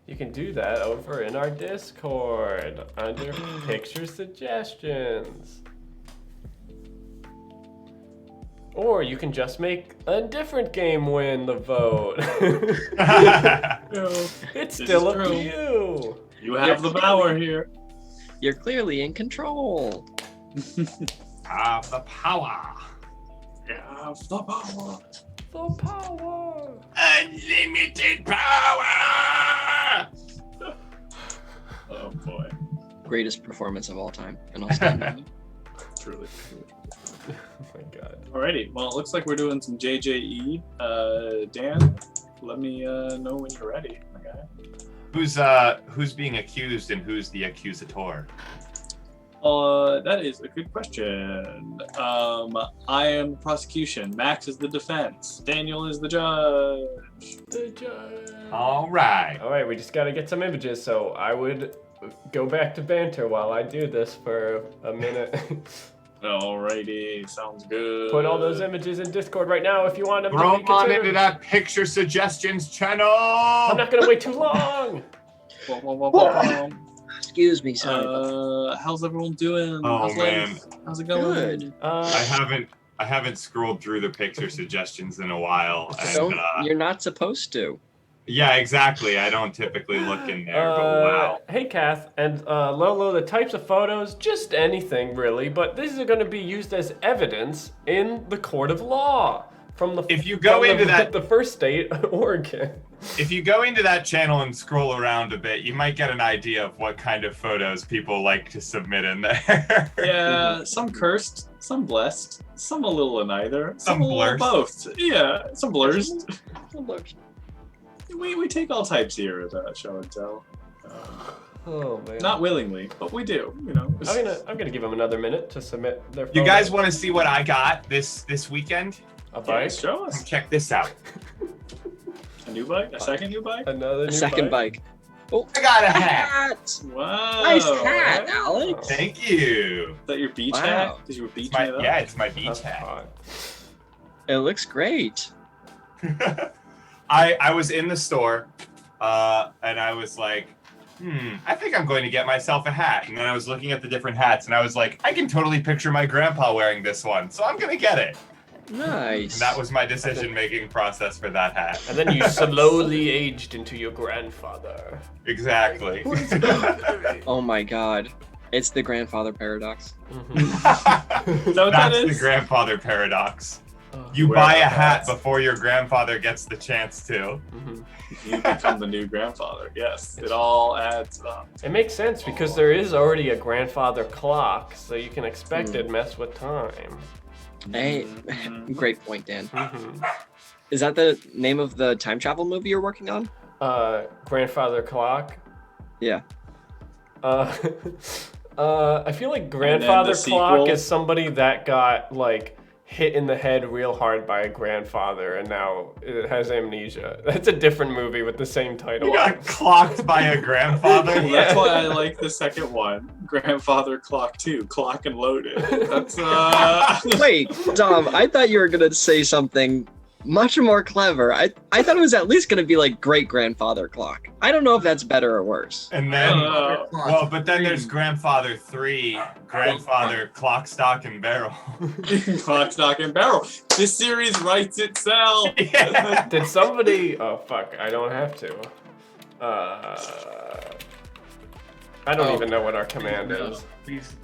You can do that over in our Discord under picture suggestions. Or you can just make a different game win the vote. It's This still is up true. to you. You have the power here. You're clearly in control. Have the power. You have the power. The power. Unlimited power! Oh boy. Greatest performance of all time. And I'll stand by it. Truly. Oh my god. Alrighty. Well, it looks like we're doing some JJE. Dan, let me know when you're ready. Okay. Who's being accused and who's the accusator? That is a good question. I am the prosecution. Max is the defense. Daniel is the judge. The judge. All right. All right, we just gotta get some images. So I would go back to banter while I do this for a minute. Alrighty, sounds good. Put all those images in Discord right now if you want them to Throw be them on considered. into that picture suggestions channel. I'm not gonna wait too long. Excuse me, sorry. How's everyone doing? Oh, How's man. life? How's it going? Good. I haven't scrolled through the picture suggestions in a while. So And, you're not supposed to. yeah, exactly. I don't typically look in there, but wow. Hey, Kath and Lolo, the types of photos, just anything really, but these are going to be used as evidence in the court of law from the If you go from into that- the first state, Oregon. If you go into that channel and scroll around a bit, you might get an idea of what kind of photos people like to submit in there. Yeah, some cursed, some blessed, some a little of neither, Some a little of blurs. both. Yeah, some blurs. Look. We take all types here at Show and Tell. Oh man. Not willingly, but we do. You know. I'm gonna give them another minute to submit their. You guys want to see what I got this weekend? a Yeah, bike? show us Check this out. a new bike, a second new bike. Another A new second bike. Oh, I got a a hat. hat! Wow. Nice hat, Alex. Thank you. Is that your beach Wow. hat? Because you were beaching it up. Yeah, it's my beach That's hat. hot. It looks great. I was in the store, and I was like, I think I'm going to get myself a hat. And then I was looking at the different hats, and I was like, I can totally picture my grandpa wearing this one, so I'm going to get it. Nice. And that was my decision-making process for that hat. And then you slowly aged into your grandfather. Exactly. Oh my god. It's the grandfather paradox. Mhm. Is that what that That's the is? grandfather paradox. Oh. You Wear buy the a hat hats. before your grandfather gets the chance to. Mhm. You become the new grandfather. Yes, it all adds up. It makes sense because there is already a grandfather clock, so you can expect it mess with time. Hey, Mhm. great point, Dan. Mhm. Is that the name of the time travel movie you're working on? Grandfather clock. Yeah. I feel like grandfather the clock sequel? is somebody that got like hit in the head real hard by a grandfather and now it has amnesia. That's a different movie with the same title. You got clocked by a grandfather? Well, that's why I like the second one, Grandfather Clock 2, Clock and Loaded. That's Wait, Dom, I thought you were gonna say something much more clever. I thought it was at least gonna be like great grandfather clock. I don't know if that's better or worse. And then, Uh, well, but then there's Grandfather 3, Grandfather Clock, Stock, and Barrel. Clock, Stock, and Barrel. This series writes itself. Yeah. Did somebody? Oh fuck! I don't have to. I don't even know what our command is. Please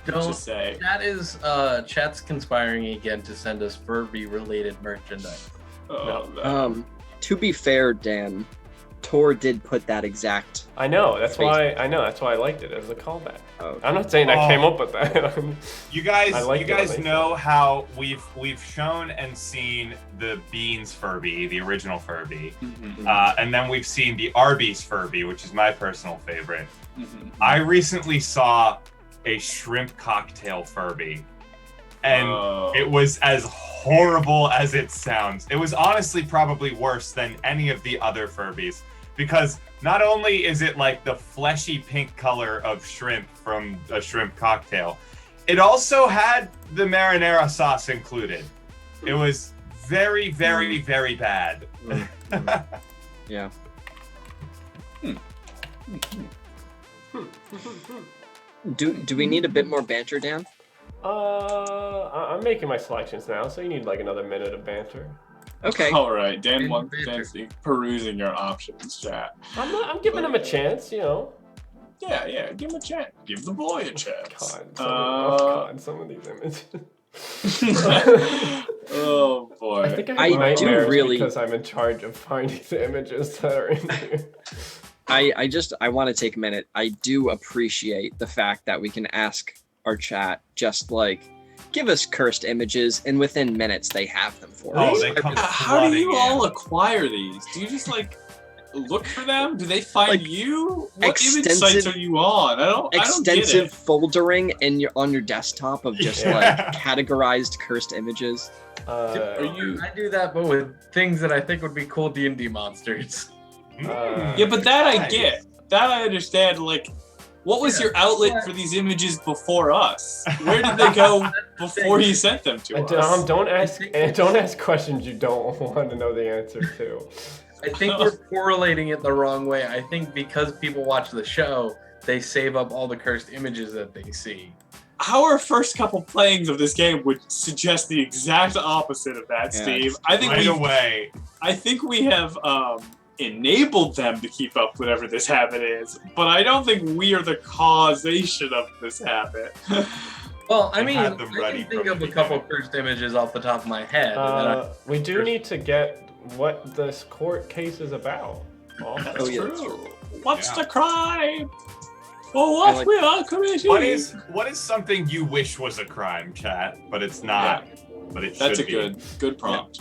Just don't. say. That is chat's conspiring again to send us Furby-related merchandise. Oh, no. To be fair, Dan, Tor did put that exact. I know. That's why. I know. That's why I liked it as a callback. Oh. I'm not saying I came up with that. You guys, I like you it when guys they know how we've shown and seen the Beans Furby, the original Furby, and then we've seen the Arby's Furby, which is my personal favorite. I recently saw a shrimp cocktail Furby, and it was as horrible as it sounds. It was honestly probably worse than any of the other Furbies, because not only is it like the fleshy pink color of shrimp from a shrimp cocktail, it also had the marinara sauce included. It was very, very, very bad. Yeah. Do we need a bit more banter, Dan? I'm making my selections now, so you need like another minute of banter. Okay. All right, Dan's perusing your options, chat. I'm giving him a chance, you know. Yeah, give him a chance. Give the boy a chance. Some of these images. Oh boy. I think I I have nightmares do really- because I'm in charge of finding the images that are in here. I want to take a minute. I do appreciate the fact that we can ask our chat just like give us cursed images, and within minutes they have them for Oh, us. they come How do you flooding all in. acquire these? Do you just like look for them? Do they find Like, you? What image extensive- sites are you on? I don't Extensive get it. foldering on your desktop of just Yeah. like categorized cursed images. Are you? I do that, but with things that I think would be cool D&D monsters. Yeah, but that I Nice. get. That I understand. Like, what was your outlet for these images before us? Where did they go before you sent them to us? Don't ask questions you don't want to know the answer to. I think we're correlating it the wrong way. I think because people watch the show, they save up all the cursed images that they see. Our first couple playings of this game would suggest the exact opposite of that, Yeah, Steve. I think Right away. I think we have enabled them to keep up with whatever this habit is, but I don't think we are the causation of this habit. Well, I They mean, had them I ready can think from of the a couple beginning. cursed images off the top of my head. We do need to get what this court case is about. That's Oh, yeah, true. that's true. What's Yeah. the crime? For what like- we are committing? What is something you wish was a crime, chat, but it's not, but it That's a should be? good prompt.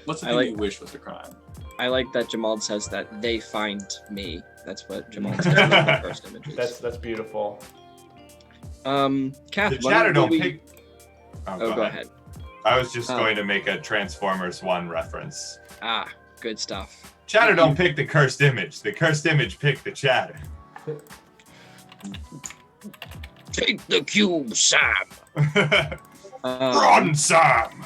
What's the I thing like- you wish was a crime? I like that Jamal says that they find me. That's what Jamal says with the cursed images. That's beautiful. Kath, The when chatter will don't we... pick. Oh, go ahead. I was just Oh. going to make a Transformers 1 reference. Ah, good stuff. Chatter don't pick the cursed image. The cursed image pick the chatter. Take the cube, Sam. Run, Sam!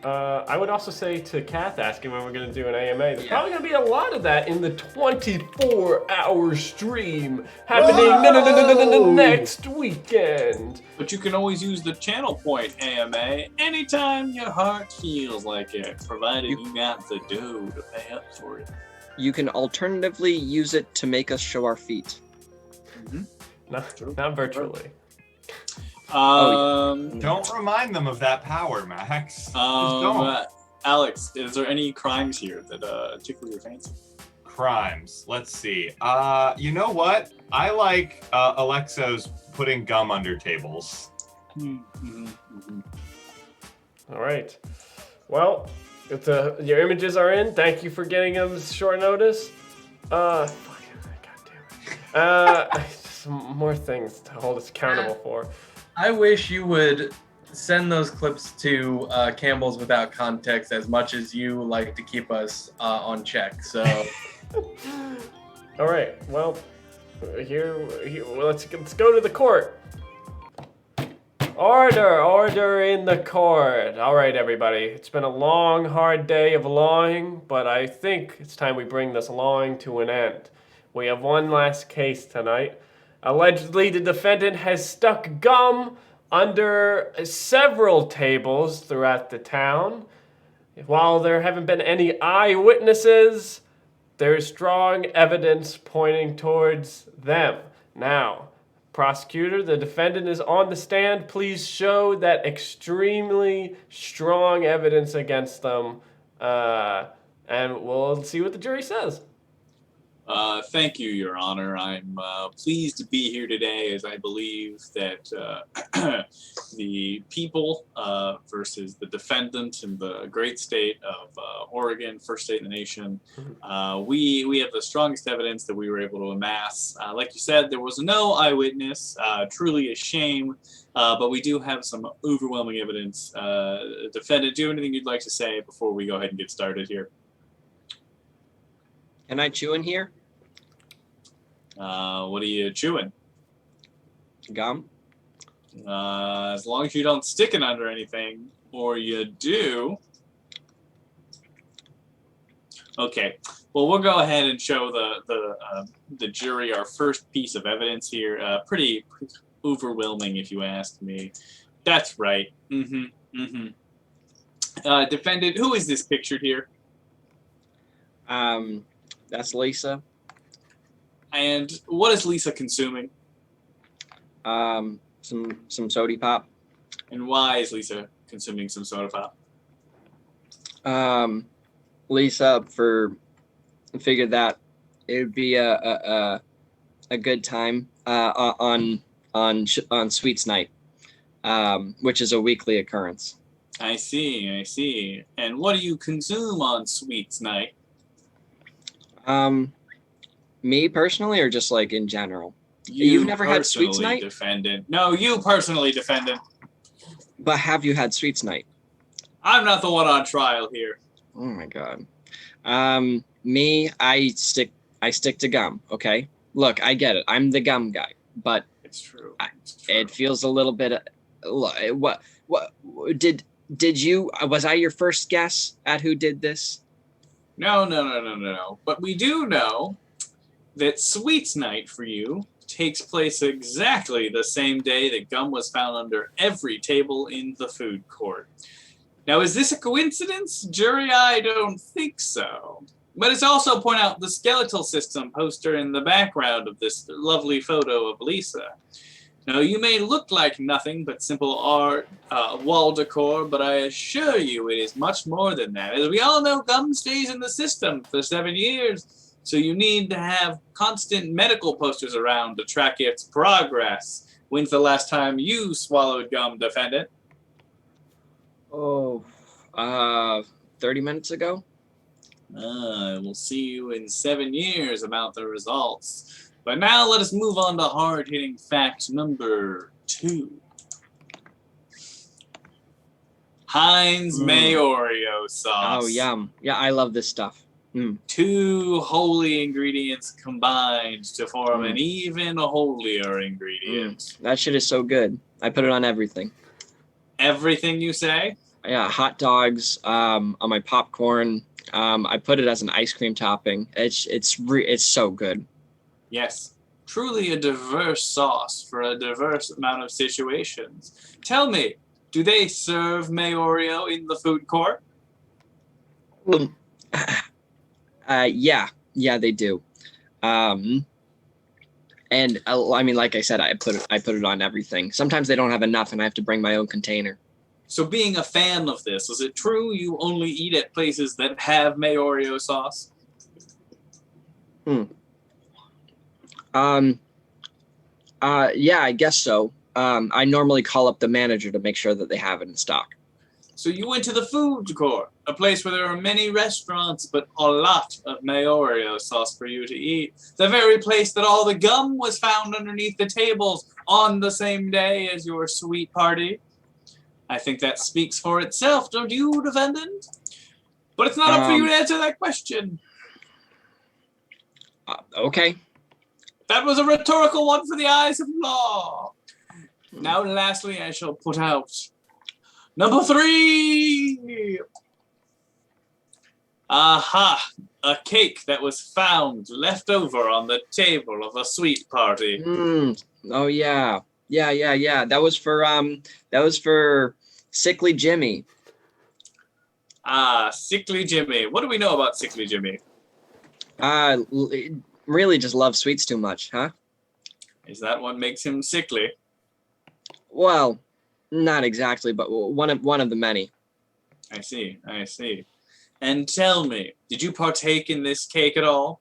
I would also say to Kath asking when we're going to do an AMA, there's Yeah. probably going to be a lot of that in the 24-hour stream happening next weekend. But you can always use the channel point AMA anytime your heart feels like it, provided you got the dough to pay up for it. You can alternatively use it to make us show our feet. Not virtually. Don't remind them of that power, Max. Just don't. Alex, is there any crimes here that tickle your fancy? Crimes. Let's see. You know what? I like Alexo's putting gum under tables. All right. Well, if your images are in, thank you for getting them short notice. God damn it. Some more things to hold us accountable for. I wish you would send those clips to Campbell's Without Context as much as you like to keep us on check. So, all right. Well, here let's go to the court. Order in the court. All right, everybody. It's been a long, hard day of lawing, but I think it's time we bring this lawing to an end. We have one last case tonight. Allegedly, the defendant has stuck gum under several tables throughout the town. While there haven't been any eyewitnesses, there's strong evidence pointing towards them. Now, prosecutor, the defendant is on the stand. Please show that extremely strong evidence against them, and we'll see what the jury says. Thank you, Your Honor. I'm pleased to be here today as I believe that the people versus the defendant in the great state of Oregon, first state in the nation, we have the strongest evidence that we were able to amass. Like you said, there was no eyewitness, truly a shame, but we do have some overwhelming evidence. Defendant, do you have anything you'd like to say before we go ahead and get started here? Can I chew in here? What are you chewing? Gum? As long as you don't stick it under anything, or you do. Okay. Well, we'll go ahead and show the jury our first piece of evidence here. Pretty overwhelming, if you ask me. That's right. Defendant, who is this pictured here? That's Lisa. And what is Lisa consuming? Some soda pop. And why is Lisa consuming some soda pop? Lisa figured that it would be a good time on Sweets Night, which is a weekly occurrence. I see. And what do you consume on Sweets Night? Me personally, or just like in general? You've never had Sweets Night? Defendant. No, you personally, defendant. But have you had Sweets Night? I'm not the one on trial here. Oh my god. Me, I stick to gum. Okay. Look, I get it. I'm the gum guy, but it's true. It feels a little bit. What did you? Was I your first guess at who did this? No. But we do know that Sweets Night for you takes place exactly the same day that gum was found under every table in the food court. Now, is this a coincidence? Jury, I don't think so. But it's also point out the skeletal system poster in the background of this lovely photo of Lisa. Now, you may look like nothing but simple art, wall decor, but I assure you it is much more than that. As we all know, gum stays in the system for 7 years, so you need to have constant medical posters around to track its progress. When's the last time you swallowed gum, defendant? 30 minutes ago. We'll see you in 7 years about the results. But now let us move on to hard-hitting fact number 2. Heinz Mayo sauce. Oh, yum. Yeah, I love this stuff. 2 holy ingredients combined to form an even holier ingredient. That shit is so good. I put it on everything. Everything you say? Yeah, hot dogs, on my popcorn. I put it as an ice cream topping. It's so good. Yes, truly a diverse sauce for a diverse amount of situations. Tell me, do they serve Mayo in the food court? Yeah, they do. And And I mean, like I said, I put it on everything. Sometimes they don't have enough, and I have to bring my own container. So being a fan of this, is it true you only eat at places that have Mayorio sauce? Yeah, I guess so. I normally call up the manager to make sure that they have it in stock. So you went to the food court, a place where there are many restaurants, but a lot of Mayorio sauce for you to eat. The very place that all the gum was found underneath the tables on the same day as your sweet party. I think that speaks for itself, don't you, defendant? But it's not up for you to answer that question. Okay. That was a rhetorical one for the eyes of law. Now, lastly, I shall put out number 3. Aha! A cake that was found left over on the table of a sweet party. Oh yeah. Yeah. That was for Sickly Jimmy. Sickly Jimmy. What do we know about Sickly Jimmy? Really just loves sweets too much, huh? Is that what makes him sickly? Well, not exactly, but one of the many. I see. And tell me, did you partake in this cake at all?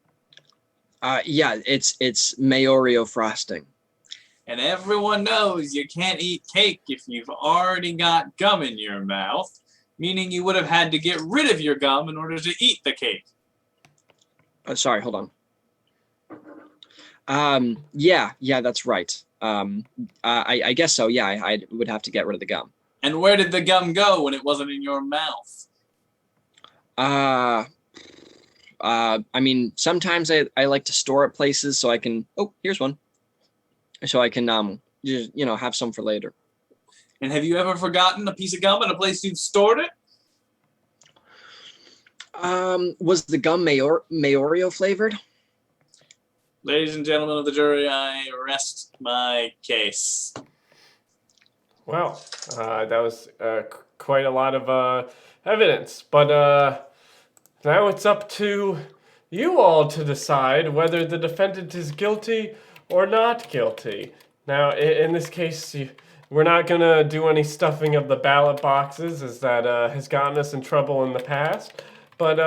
Yeah, it's Mayorio frosting. And everyone knows you can't eat cake if you've already got gum in your mouth, meaning you would have had to get rid of your gum in order to eat the cake. Sorry, hold on. Yeah, that's right. I guess so. Yeah, I would have to get rid of the gum. And where did the gum go when it wasn't in your mouth? I mean, sometimes I like to store it places so I can. Oh, here's one. So I can just, have some for later. And have you ever forgotten a piece of gum in a place you've stored it? Was the gum Mayorio flavored? Ladies and gentlemen of the jury, I rest my case. Well, that was quite a lot of evidence, but now it's up to you all to decide whether the defendant is guilty or not guilty. Now, in this case, we're not going to do any stuffing of the ballot boxes, as that has gotten us in trouble in the past, but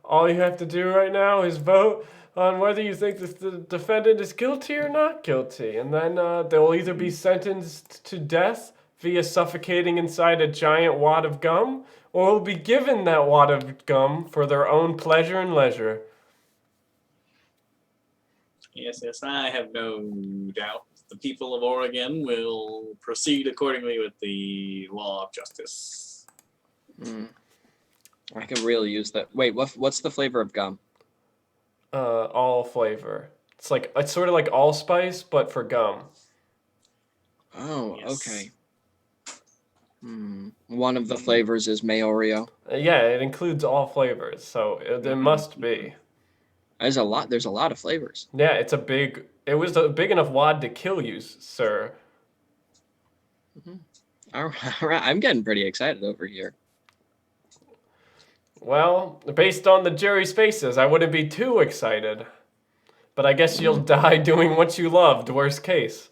all you have to do right now is vote on whether you think that the defendant is guilty or not guilty. And then they will either be sentenced to death via suffocating inside a giant wad of gum, or will be given that wad of gum for their own pleasure and leisure. Yes, I have no doubt the people of Oregon will proceed accordingly with the law of justice. I could really use that. Wait, what's the flavor of gum? All flavor. It's sort of like allspice, but for gum. Oh, Yes. okay. One of the flavors is Mayorio. Yeah, it includes all flavors, so it must be. There's a lot of flavors. Yeah, it was a big enough wad to kill you, sir. All right, I'm getting pretty excited over here. Well, based on the jury's faces, I wouldn't be too excited. But I guess you'll die doing what you loved, worst case.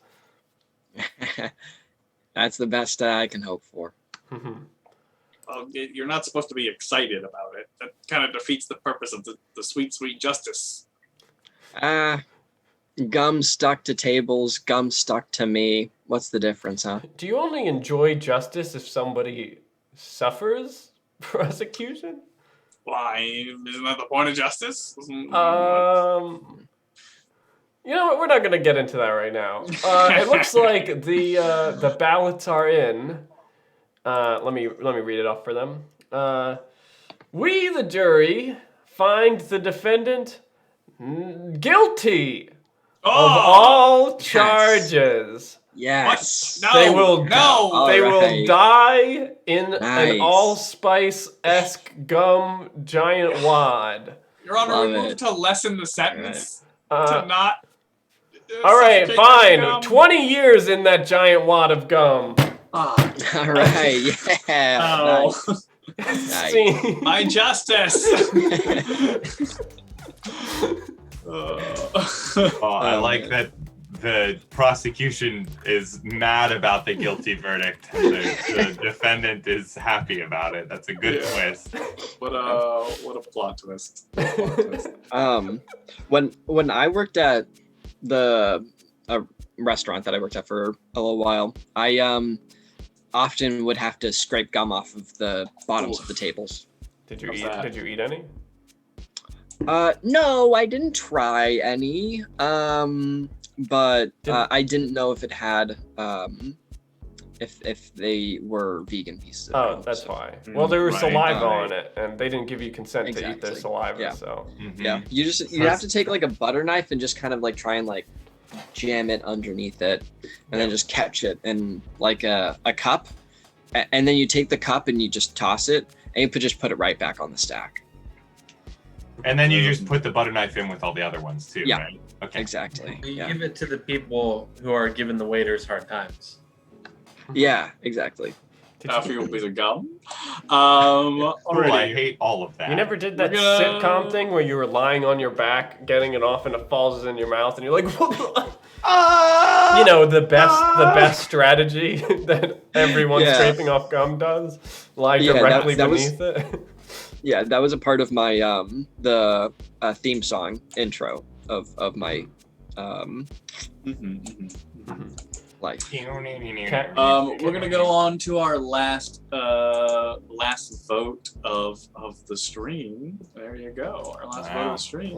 That's the best I can hope for. Well, you're not supposed to be excited about it. That kind of defeats the purpose of the sweet, sweet justice. Gum stuck to tables, gum stuck to me. What's the difference, huh? Do you only enjoy justice if somebody suffers prosecution? Why? Isn't that the point of justice? You know what? We're not gonna get into that right now. It looks like the ballots are in. Let me read it off for them. We, the jury, find the defendant guilty of all charges. Yes. What? They will no. They will Alright. die in Nice. an allspice-esque gum giant wad. Your Honor, Love we move it. to lessen the sentence to not. All right, suffocate fine. the gum. 20 years in that giant wad of gum. Ah, All right. Yeah. oh, Nice. See? my justice. I like that the prosecution is mad about the guilty verdict. And the defendant is happy about it. That's a good twist. What a plot twist. When I worked at the restaurant that I worked at for a little while, I often would have to scrape gum off of the bottoms of the tables. Did you eat any? No, I didn't try any. But I didn't know if it had if they were vegan pieces. That's why. Well, there was saliva Right. on it, and they didn't give you consent to eat their Exactly. saliva. Yeah. So Yeah, you have to take like a butter knife and just kind of like try and like jam it underneath it, and then just catch it in like a cup, and then you take the cup and you just toss it, and you just put it right back on the stack. And then you just put the butter knife in with all the other ones too, Yeah. right? Okay. Exactly. You Yeah. give it to the people who are giving the waiters hard times. Yeah. Exactly. After you piece of gum. Oh, I Alrighty. hate all of that. you never did that We're gonna- sitcom thing where you were lying on your back, getting it off, and it falls in your mouth, and you're like, you know, the best strategy that everyone Yeah. scraping off gum does, lie Yeah, directly that was- beneath it. Yeah, that was a part of my the theme song intro of my life. We're gonna go on to our last vote of the stream. There you go. Our last vote of the stream.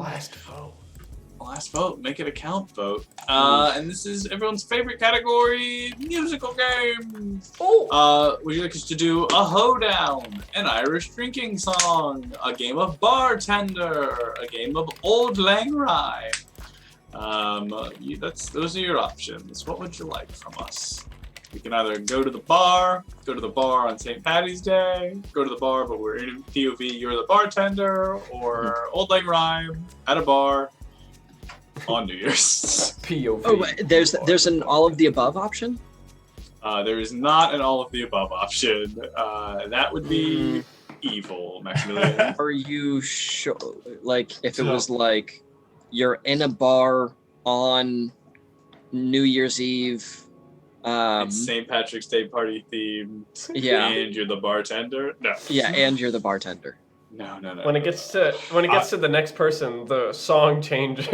Last vote. Make it a count vote. And this is everyone's favorite category: musical games. Would you like us to do a hoedown, an Irish drinking song, a game of bartender, a game of old lang rhyme? Those are your options. What would you like from us? We can either go to the bar on St. Paddy's Day, go to the bar but we're in POV, you're the bartender, or Old Lang Rhyme at a bar on New Year's. POV. Oh, there's an all of the above option. There is not an all of the above option. That would be evil, Maximilian. Are you sure? Like, if it was like you're in a bar on New Year's Eve, It's St. Patrick's Day party themed. Yeah. And you're the bartender. No. yeah, and you're the bartender. No. When it gets to the next person, the song changes.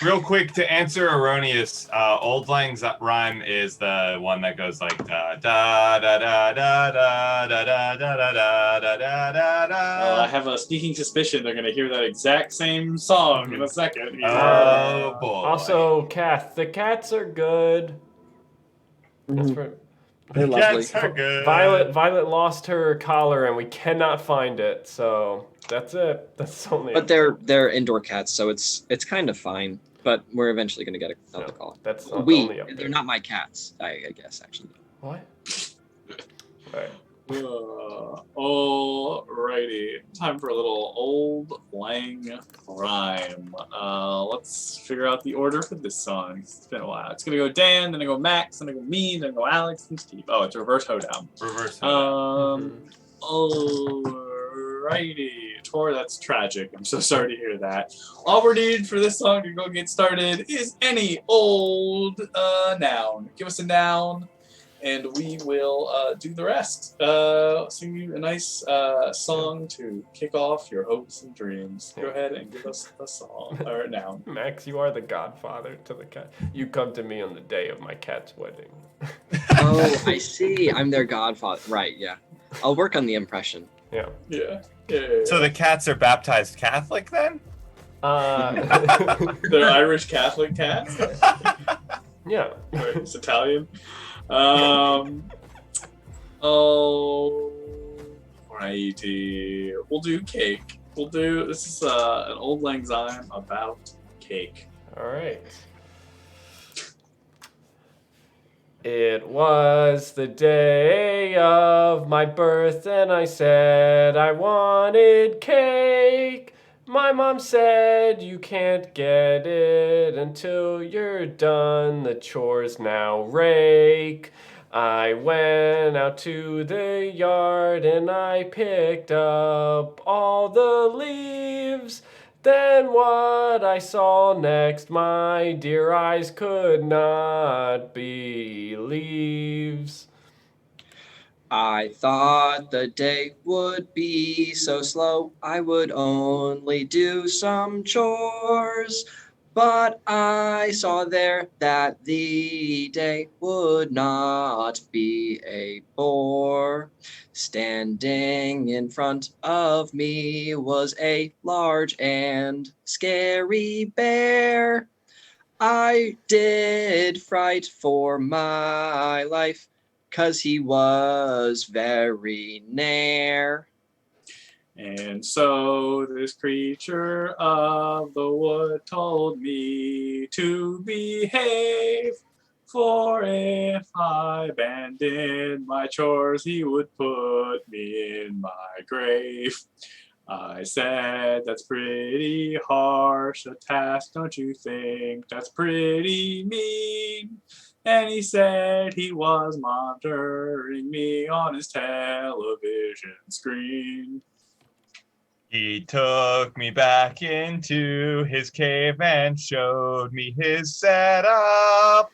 Real quick to answer erroneous, Old Lang's rhyme is the one that goes like da da da da da da da da da da da da da. I have a sneaking suspicion they're gonna hear that exact same song in a second. Oh boy. Also, Kath, the cats are good. That's for They're lovely. Cats are good. Violet lost her collar and we cannot find it, so that's it. That's the only. But they're indoor cats, so it's kind of fine. But we're eventually gonna get another call. That's not the only update. They're not my cats, I guess actually. What? Right. Alrighty, time for a little Old Lang Rhyme. Let's figure out the order for this song. It's been a while. It's gonna go Dan, then I go Max, then I go me, then I go Alex, and Steve. Oh, it's reverse hoedown. Reverse. Alrighty, Tor, that's tragic. I'm so sorry to hear that. All we're needed for this song to go get started is any old noun. Give us a noun, and we will do the rest. Sing you a nice song to kick off your hopes and dreams. Go ahead and give us a song or a noun. Max, you are the godfather to the cat. You come to me on the day of my cat's wedding. Oh, I see. I'm their godfather. Right? Yeah. I'll work on the impression. Yeah. Yeah. So the cats are baptized Catholic then? They're Irish Catholic cats. Yeah. Wait, it's Italian. Alrighty. We'll do cake. This is an Old Lang Syne about cake. All right. It was the day of my birth, and I said I wanted cake. My mom said you can't get it until you're done the chores now, rake. I went out to the yard and I picked up all the leaves. Then what I saw next, my dear eyes could not believe. I thought the day would be so slow, I would only do some chores. But I saw there that the day would not be a bore. Standing in front of me was a large and scary bear. I did fright for my life, 'cause he was very near. And so this creature of the wood told me to behave, for if I abandoned my chores, he would put me in my grave. I said, that's pretty harsh a task, don't you think? That's pretty mean. And he said he was monitoring me on his television screen. He took me back into his cave and showed me his setup.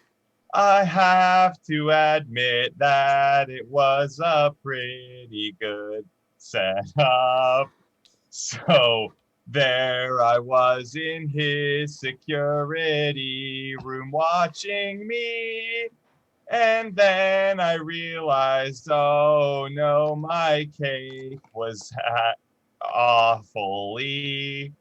I have to admit that it was a pretty good setup. So there I was in his security room watching me. And then I realized, oh no, my cake was awfully.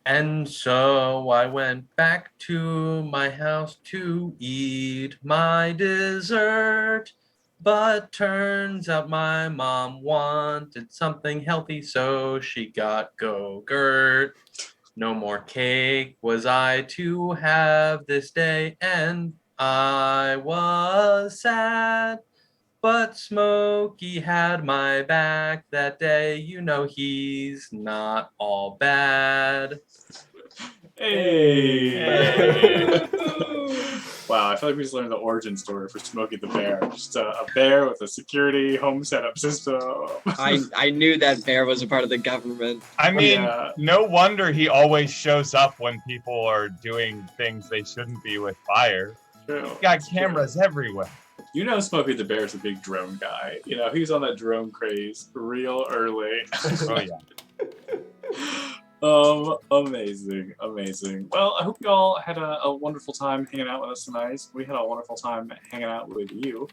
And so I went back to my house to eat my dessert. But turns out my mom wanted something healthy, so she got Go-Gurt. No more cake was I to have this day, and I was sad. But Smokey had my back that day. You know he's not all bad. Hey. Wow, I feel like we just learned the origin story for Smokey the Bear. Just a bear with a security home setup system. I knew that bear was a part of the government. I mean, Yeah. no wonder he always shows up when people are doing things they shouldn't be with fire. True. He's got cameras everywhere. You know Smokey the Bear's a big drone guy. You know, he's on that drone craze real early. Oh yeah. Amazing. Well, I hope you all had a wonderful time hanging out with us tonight. We had a wonderful time hanging out with you.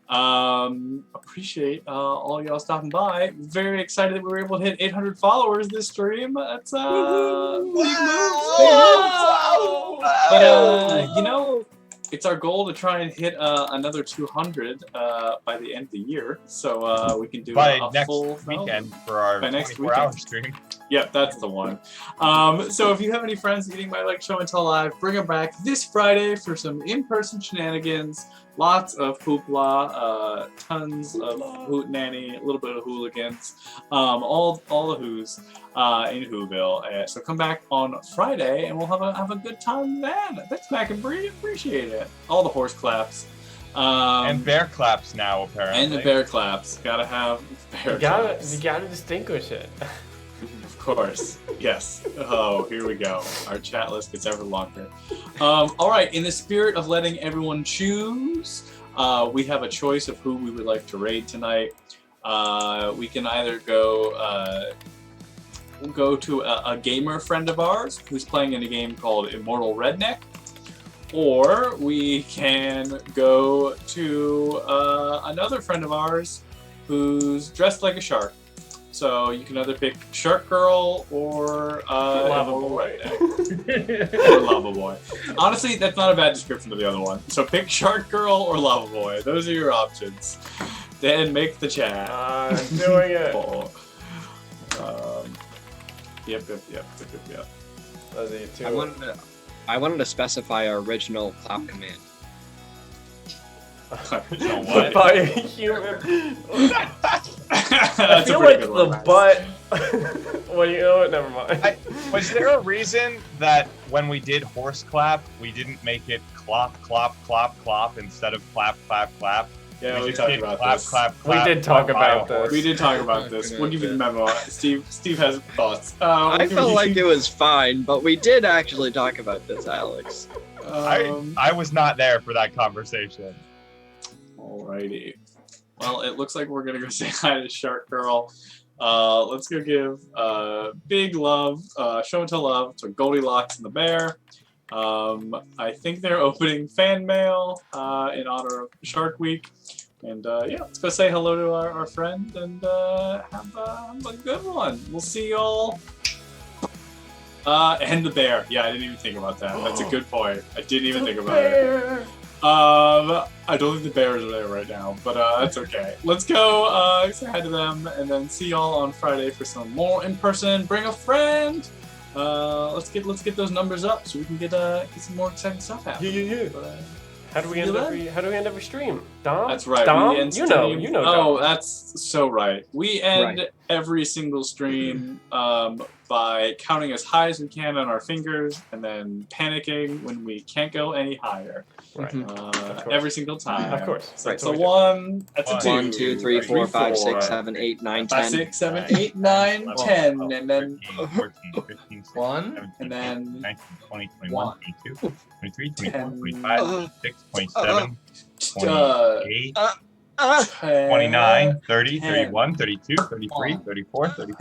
Appreciate all y'all stopping by. Very excited that we were able to hit 800 followers this stream. That's big moves. But you know, it's our goal to try and hit another 200 by the end of the year, so we can do By a next full weekend for our 24-hour stream. Yep, that's the one. So if you have any friends eating my Like Show and Tell Live, bring them back this Friday for some in-person shenanigans. Lots of hoopla, tons of hootenanny, a little bit of hooligans, all the who's in Whoville. So come back on Friday and we'll have a good time then. Thanks, Mac and Bree, appreciate it. All the horse claps. And bear claps now, apparently. And the bear claps. Gotta have bear claps. You gotta distinguish it. Of course, yes. Oh, here we go. Our chat list gets ever longer. All right, in the spirit of letting everyone choose, we have a choice of who we would like to raid tonight. We can either go to a gamer friend of ours who's playing in a game called Immortal Redneck, or we can go to another friend of ours who's dressed like a shark. So you can either pick Shark Girl or Lava Boy. Or Lava Boy. Honestly, that's not a bad description of the other one. So pick Shark Girl or Lava Boy. Those are your options. Then make the chat. I'm doing it. Yep. Those are you two. I wanted to specify our original clap command. So what? By a human. I That's a feel pretty like good the one. butt. Well, you know what? Never mind. Was there a reason that when we did horse clap, we didn't make it clop, clop, clop, clop instead of clap, clap, clap? Yeah, we just talked did about clap, this. clap, We clap, did talk clap, about bio this. We did talk about this. We'll give you the memo. Steve has thoughts. I felt like it was fine, but we did actually talk about this, Alex. I was not there for that conversation. Alrighty. Well, it looks like we're gonna go say hi to Shark Girl. Let's go give big love, show and tell love to Goldilocks and the Bear. I think they're opening fan mail in honor of Shark Week. And yeah, let's go say hello to our friend and have a good one. We'll see y'all. And the bear. Yeah, I didn't even think about that. That's a good point. I didn't even think about it. I don't think the bears are there right now, but that's okay. Let's go say hi to them and then see y'all on Friday for some more in person. Bring a friend. Let's get those numbers up so we can get some more exciting stuff happening. Yeah. But, How do we end every stream? Dom? that's right. Dom? We end You know stream- Dom. Oh, that's so right. We end Right. every single stream by counting as high as we can on our fingers and then panicking when we can't go any higher. Right. Mhm. Every single time. Of course. So That's it's a what we do. 1, that's a One, 2. 1, 2, 3, 4, 5, 6, 7, 8, 9, 5, 10. 6, 7, 8, 9, 10, and then 14, 15, 16, 1, 17, and then 19, 20, 21, one. 22, 23, 24, 10, 25, 26, 27, uh, 28, 10, 29, 30, 10, 31, 32, 33, 34, 35.